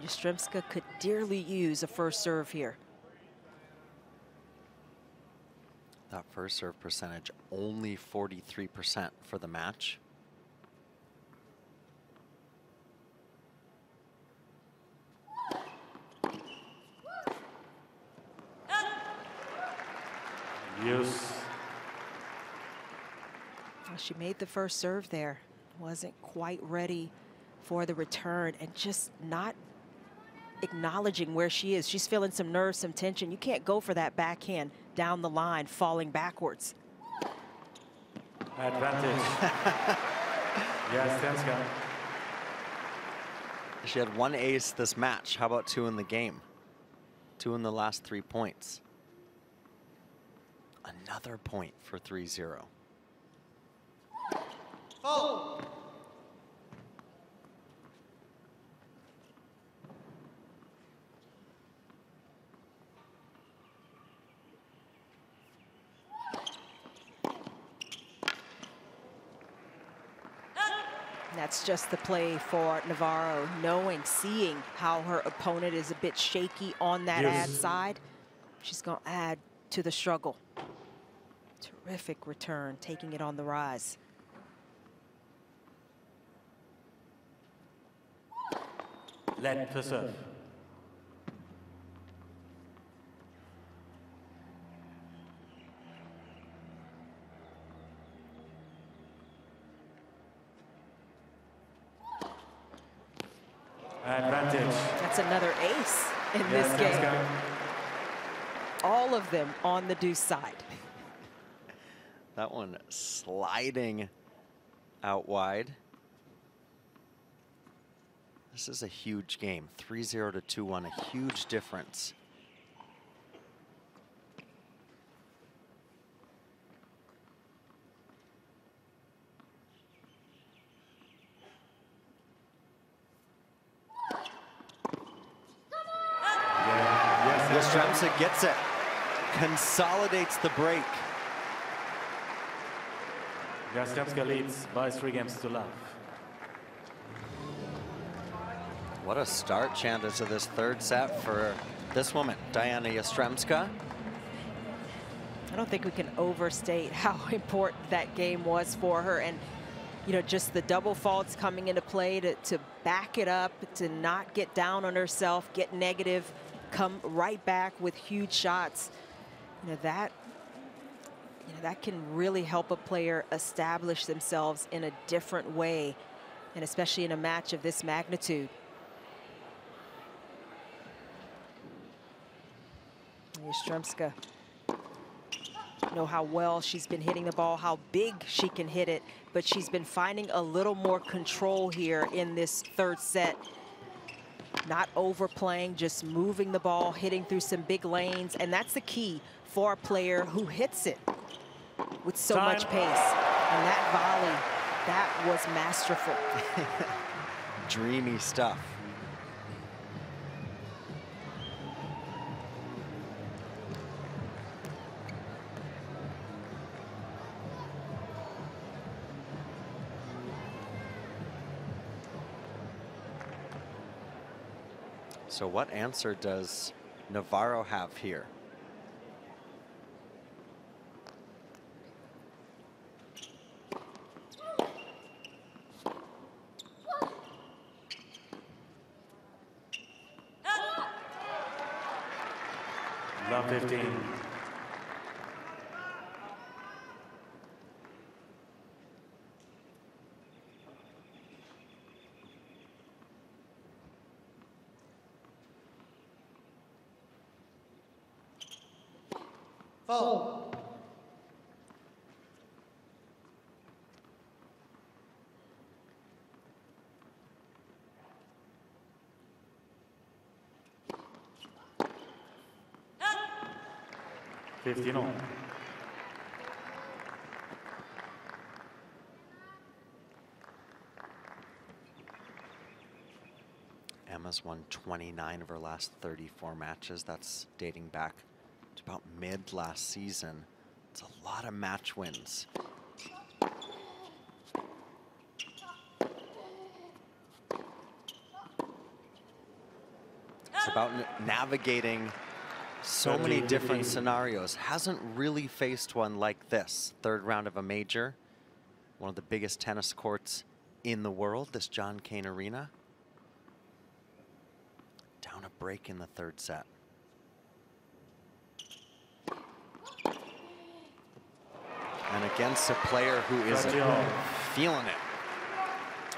Yastremska could dearly use a first serve here. That first serve percentage only 43% for the match. Use. Well, she made the first serve there. Wasn't quite ready for the return and just not acknowledging where she is. She's feeling some nerves, some tension. You can't go for that backhand down the line, falling backwards. Advantage. Yastremska. She had one ace this match. How about two in the game? Two in the last 3 points. Another point for 3-0. Fault. That's just the play for Navarro, knowing, seeing how her opponent is a bit shaky on that Yes. ad side. She's going to add to the struggle. Terrific return, taking it on the rise. Let for serve. Advantage. That's another ace in this Yastremska. game. All of them on the deuce side. That one sliding out wide. This is a huge game. 3-0 to 2-1, a huge difference. Yastremska gets it, consolidates the break. Yastremska leads by 3 games to love. What a start, Chanda, to this third set for this woman, Dayana Yastremska. I don't think we can overstate how important that game was for her. And, you know, just the double faults coming into play to back it up, to not get down on herself, get negative, come right back with huge shots. You know, that can really help a player establish themselves in a different way, and especially in a match of this magnitude. Yastremska, know how well she's been hitting the ball, how big she can hit it, but she's been finding a little more control here in this third set. Not overplaying, just moving the ball, hitting through some big lanes, and that's the key for a player who hits it with so much pace. And that volley, that was masterful. Dreamy stuff. So what answer does Navarro have here? Love 15. Foul. $15 all. Emma's won 29 of her last 34 matches. That's dating back to about mid last season. It's a lot of match wins. It's about navigating so many different scenarios. Hasn't really faced one like this. Third round of a major. One of the biggest tennis courts in the world, this Cain Arena. Down a break in the third set. And against a player who is feeling it.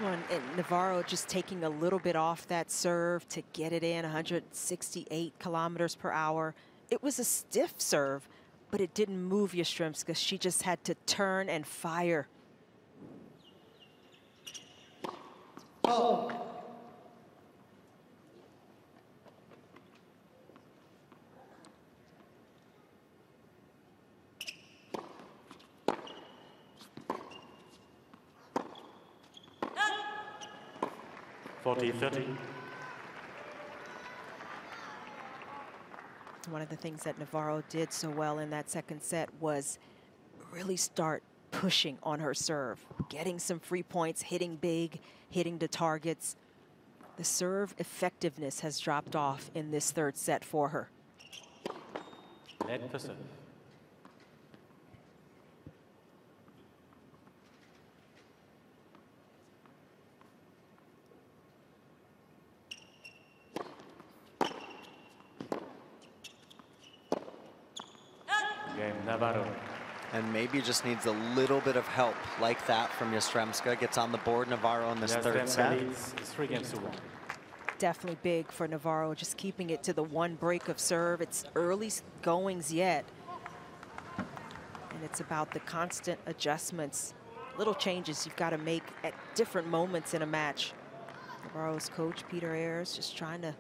And Navarro just taking a little bit off that serve to get it in, 168 kilometers per hour. It was a stiff serve, but it didn't move Yastremska. She just had to turn and fire. Oh. $40-30. One of the things that Navarro did so well in that second set was really start pushing on her serve, getting some free points, hitting big, hitting the targets. The serve effectiveness has dropped off in this third set for her. Let the serve. Game Navarro. And maybe just needs a little bit of help like that from Yastremska. Gets on the board, Navarro in this third set. Leads 3 games to 1. definitely big for Navarro, just keeping it to the one break of serve. It's early goings yet. And it's about the constant adjustments, little changes you've got to make at different moments in a match. Navarro's coach, Peter Ayers, just trying to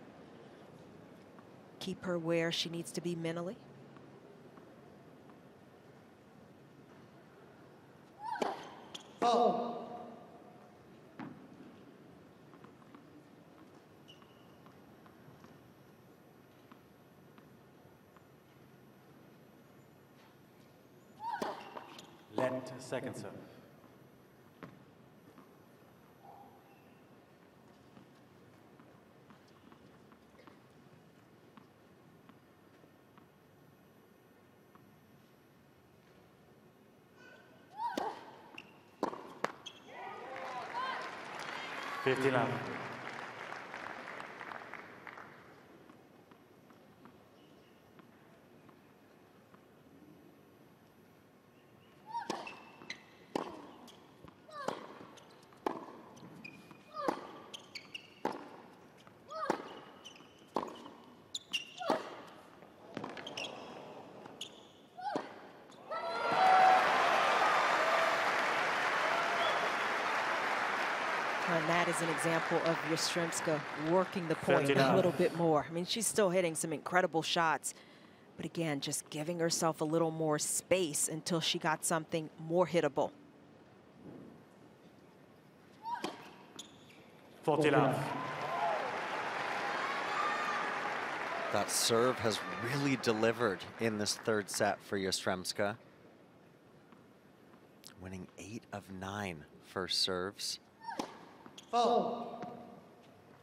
keep her where she needs to be mentally. Oh. Let second serve. Fifty love. And that is an example of Yastremska working the point 39. a little bit more. I mean, she's still hitting some incredible shots, but again, just giving herself a little more space until she got something more hittable. 40 love. That serve has really delivered in this third set for Yastremska. Winning 8 of 9 first serves. Oh.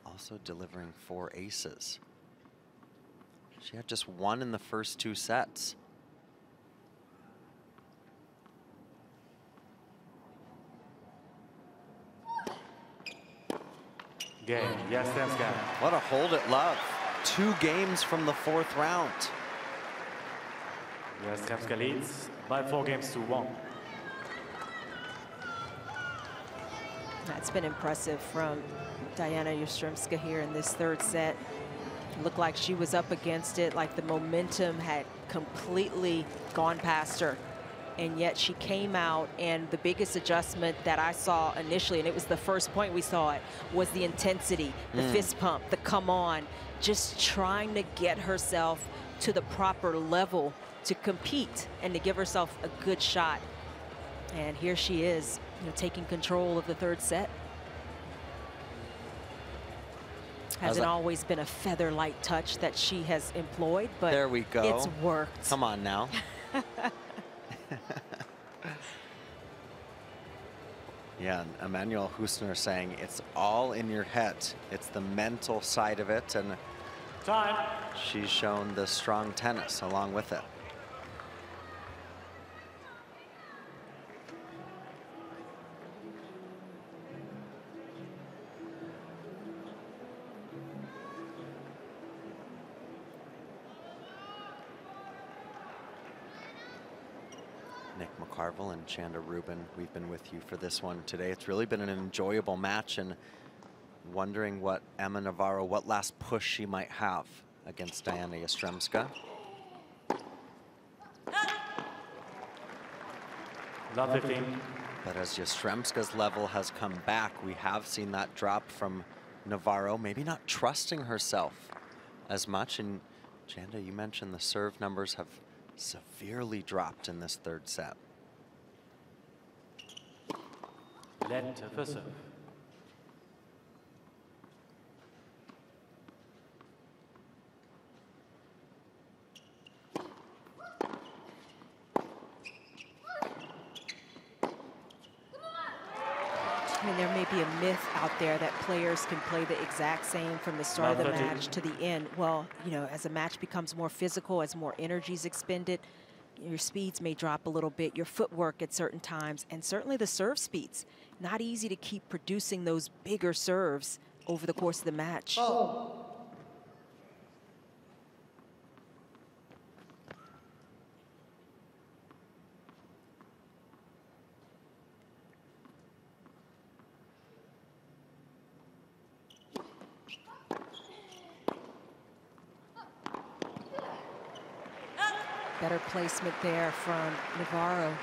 Also delivering 4 aces. She had just 1 in the first 2 sets. Game, Yastremska. What a hold at love. 2 games from the 4th round. Yastremska leads by 4 games to 1. That's been impressive from Dayana Yastremska here in this third set. It looked like she was up against it, like the momentum had completely gone past her. And yet she came out, and the biggest adjustment that I saw initially, and it was the first point we saw it, was the intensity, the fist pump, the come on, just trying to get herself to the proper level to compete and to give herself a good shot. And here she is, you know, taking control of the third set. Hasn't always been a feather light touch that she has employed, but there we go. It's worked. Come on now. Yeah, and Emmanuel Husner saying it's all in your head. It's the mental side of it, and Time. she's shown the strong tennis along with it. Nick McCarville and Chanda Rubin, we've been with you for this one today. It's really been an enjoyable match, and wondering what Emma Navarro, what last push she might have against Dayana Yastremska. Love 15. But as Yastremska's level has come back, we have seen that drop from Navarro, maybe not trusting herself as much. And Chanda, you mentioned the serve numbers have severely dropped in this third set. Let first serve. I mean, there may be a myth out there that players can play the exact same from the start of the match to the end. Well, you know, as a match becomes more physical, as more energy is expended, your speeds may drop a little bit, your footwork at certain times, and certainly the serve speeds. Not easy to keep producing those bigger serves over the course of the match. Oh. Better placement there from Navarro.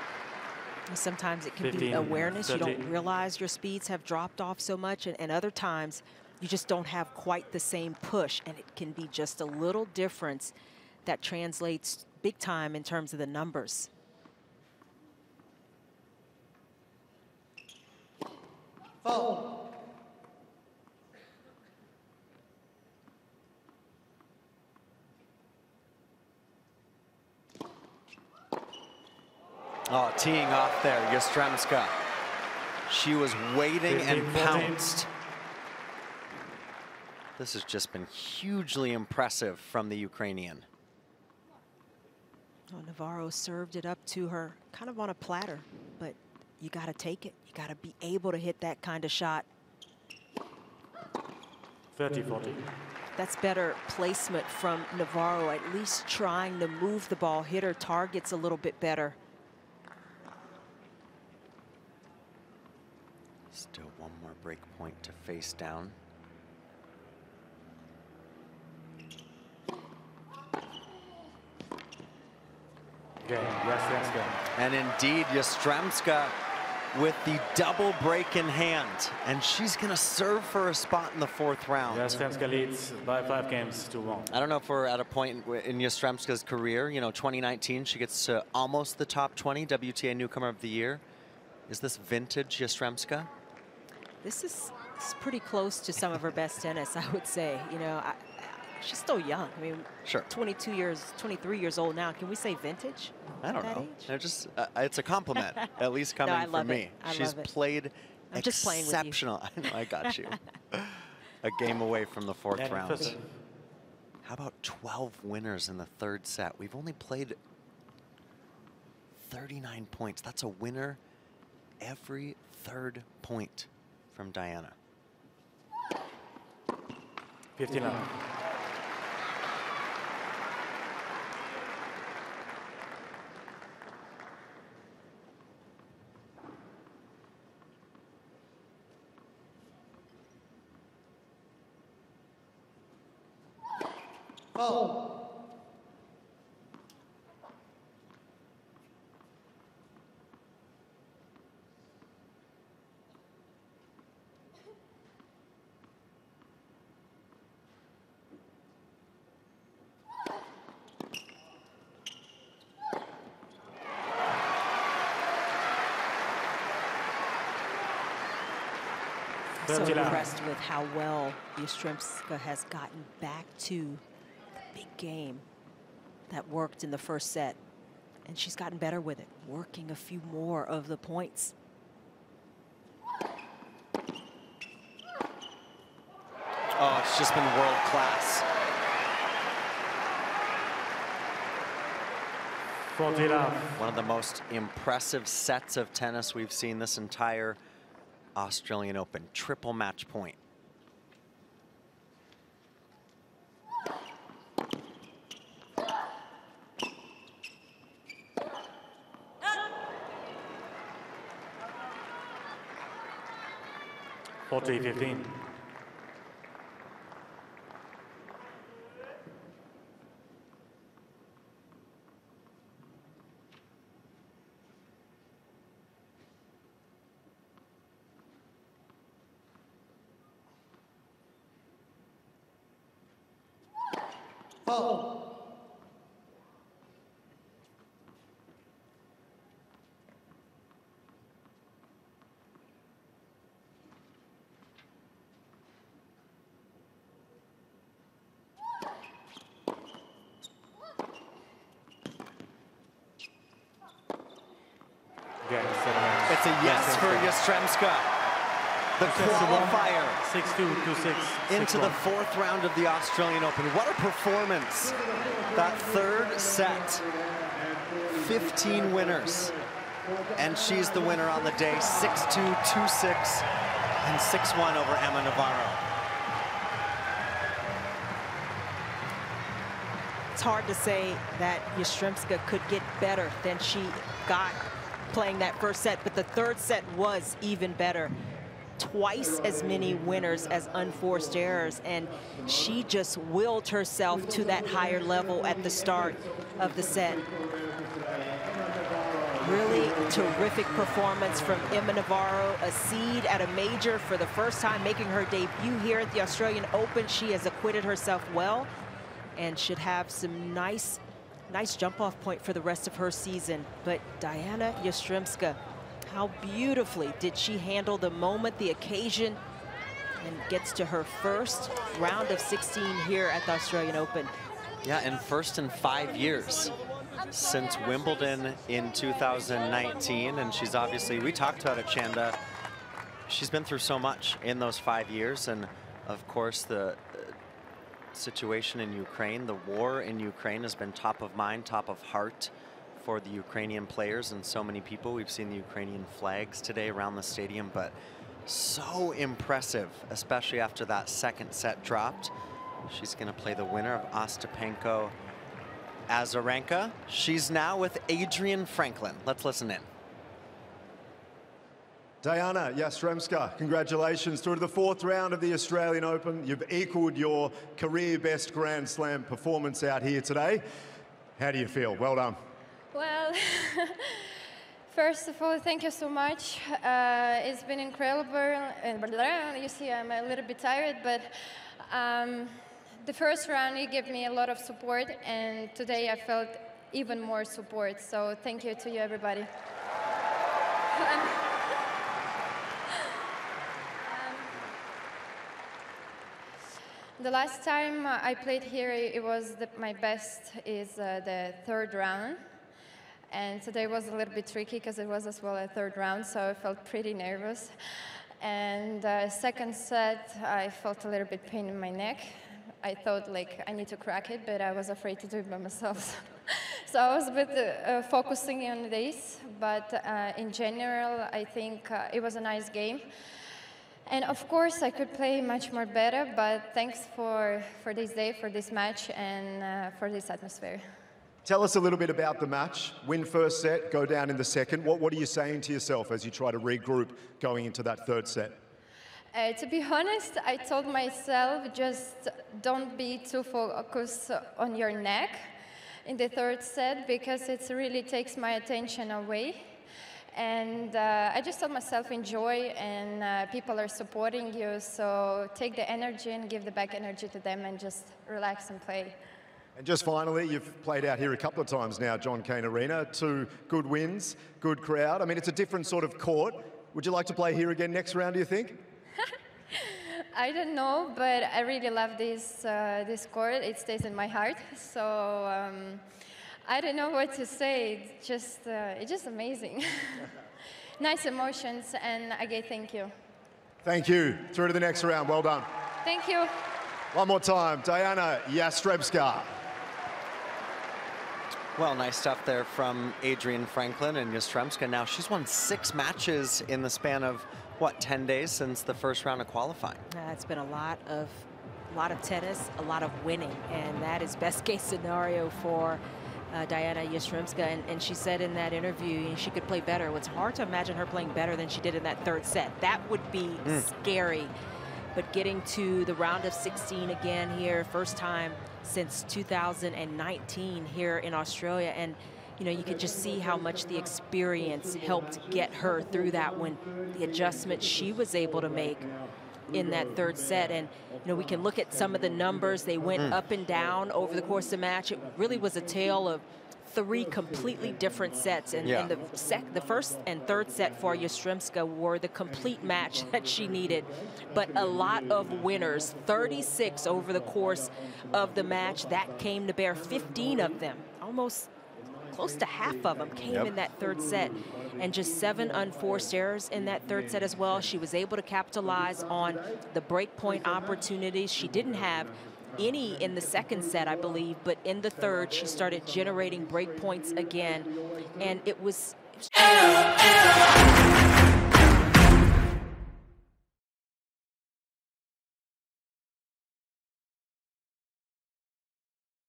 Sometimes it can 15, be awareness. 30. You don't realize your speeds have dropped off so much, and other times you just don't have quite the same push, and it can be just a little difference that translates big time in terms of the numbers. Foul. Oh, teeing off there, Yastremska. She was waiting and 15, 14. pounced. This has just been hugely impressive from the Ukrainian. Oh, Navarro served it up to her kind of on a platter, but you got to take it. You got to be able to hit that kind of shot. 30, 40. That's better placement from Navarro, at least trying to move the ball, hit her targets a little bit better. Still one more break point to face down. Again, Yastremska. And indeed, Yastremska with the double break in hand. And she's going to serve for a spot in the 4th round. Yastremska leads by 5 games to 1. I don't know if we're at a point in Yastremska's career. You know, 2019, she gets to almost the top 20, WTA Newcomer of the Year. Is this vintage Yastremska? This is pretty close to some of her best tennis, I would say. You know, she's still young. I mean, Sure. 23 years old now. Can we say vintage? I don't at that know. age? They're just, it's a compliment, at least coming I from love me. it. She's love it. played I'm just playing with you. exceptional. I know, I got you. A game away from the 4th And round. 50. How about 12 winners in the 3rd set? We've only played 39 points. That's a winner every 3rd point from Dayana. 59. Foul. So 39. impressed with how well Yastremska has gotten back to the big game that worked in the 1st set. And she's gotten better with it, working a few more of the points. Oh, it's just been world class. 40 love. One of the most impressive sets of tennis we've seen this entire Australian Open. Triple match point. Forty, 15. Foul. Again, 7. It's a yes for Yastremska. The qualifier 6-2, 2-6. into the 6-1. 4th round of the Australian Open. What a performance. That 3rd set, 15 winners. And she's the winner on the day, 6-2, 2-6, and 6-1 over Emma Navarro. It's hard to say that Yastremska could get better than she got playing that 1st set, but the 3rd set was even better. twice as many winners as unforced errors, and she just willed herself to that higher level at the start of the set. Really terrific performance from Emma Navarro, a seed at a major for the first time, making her debut here at the Australian Open. She has acquitted herself well and should have some nice jump-off point for the rest of her season. But Dayana Yastremska, how beautifully did she handle the moment, the occasion, and gets to her first round of 16 here at the Australian Open. Yeah, and first in 5 years since Wimbledon in 2019. And she's obviously, we talked about it, Chanda, she's been through so much in those 5 years. And of course, the situation in Ukraine, the war in Ukraine has been top of mind, top of heart for the Ukrainian players and so many people. We've seen the Ukrainian flags today around the stadium, but so impressive, especially after that second set dropped. She's going to play the winner of Ostapenko Azarenka. She's now with Adrian Franklin. Let's listen in. Dayana Yastremska, congratulations through to the 4th round of the Australian Open. You've equaled your career best Grand Slam performance out here today. How do you feel? Well done. Well, first of all, thank you so much. It's been incredible. You see, I'm a little bit tired, but the first round, it gave me a lot of support, and today I felt even more support. So thank you to you, everybody. The last time I played here, it was my best is the 3rd round. And today was a little bit tricky because it was as well a 3rd round, so I felt pretty nervous. And second set, I felt a little bit pain in my neck. I thought like I need to crack it, but I was afraid to do it by myself. So I was a bit focusing on this, but in general, I think it was a nice game. And of course, I could play much more better, but thanks for this day, for this match, and for this atmosphere. Tell us a little bit about the match. Win first set, go down in the second. What are you saying to yourself as you try to regroup going into that 3rd set? To be honest, I told myself just don't be too focused on your neck in the 3rd set because it really takes my attention away. And I just told myself enjoy, and people are supporting you, so take the energy and give the back energy to them and just relax and play. And just finally, you've played out here a couple of times now, Cain Arena, 2 good wins, good crowd. I mean, it's a different sort of court. Would you like to play here again next round, do you think? I don't know, but I really love this court. It stays in my heart. So I don't know what to say. It's just amazing. Nice emotions, and again, thank you. Thank you. Through to the next round. Well done. Thank you. One more time, Dayana Yastremska. Well, nice stuff there from Adrian Franklin, and Yastremska now, she's won 6 matches in the span of, what, 10 days since the first round of qualifying. It's been a lot of tennis, a lot of winning, and that is best case scenario for Dayana Yastremska. And she said in that interview she could play better. It's hard to imagine her playing better than she did in that 3rd set. That would be scary. But getting to the round of 16 again here, first time since 2019 here in Australia. And, you know, you could just see how much the experience helped get her through that one, the adjustments she was able to make in that 3rd set. And, you know, we can look at some of the numbers. They went up and down over the course of the match. It really was a tale of 3 completely different sets, and the first and 3rd set for Yastremska were the complete match that she needed. But a lot of winners, 36 over the course of the match, that came to bear. 15 of them, almost close to half of them, came in that 3rd set, and just 7 unforced errors in that 3rd set as well. She was able to capitalize on the break point opportunities. She didn't have any in the 2nd set, I believe, but in the 3rd, she started generating break points again, and it was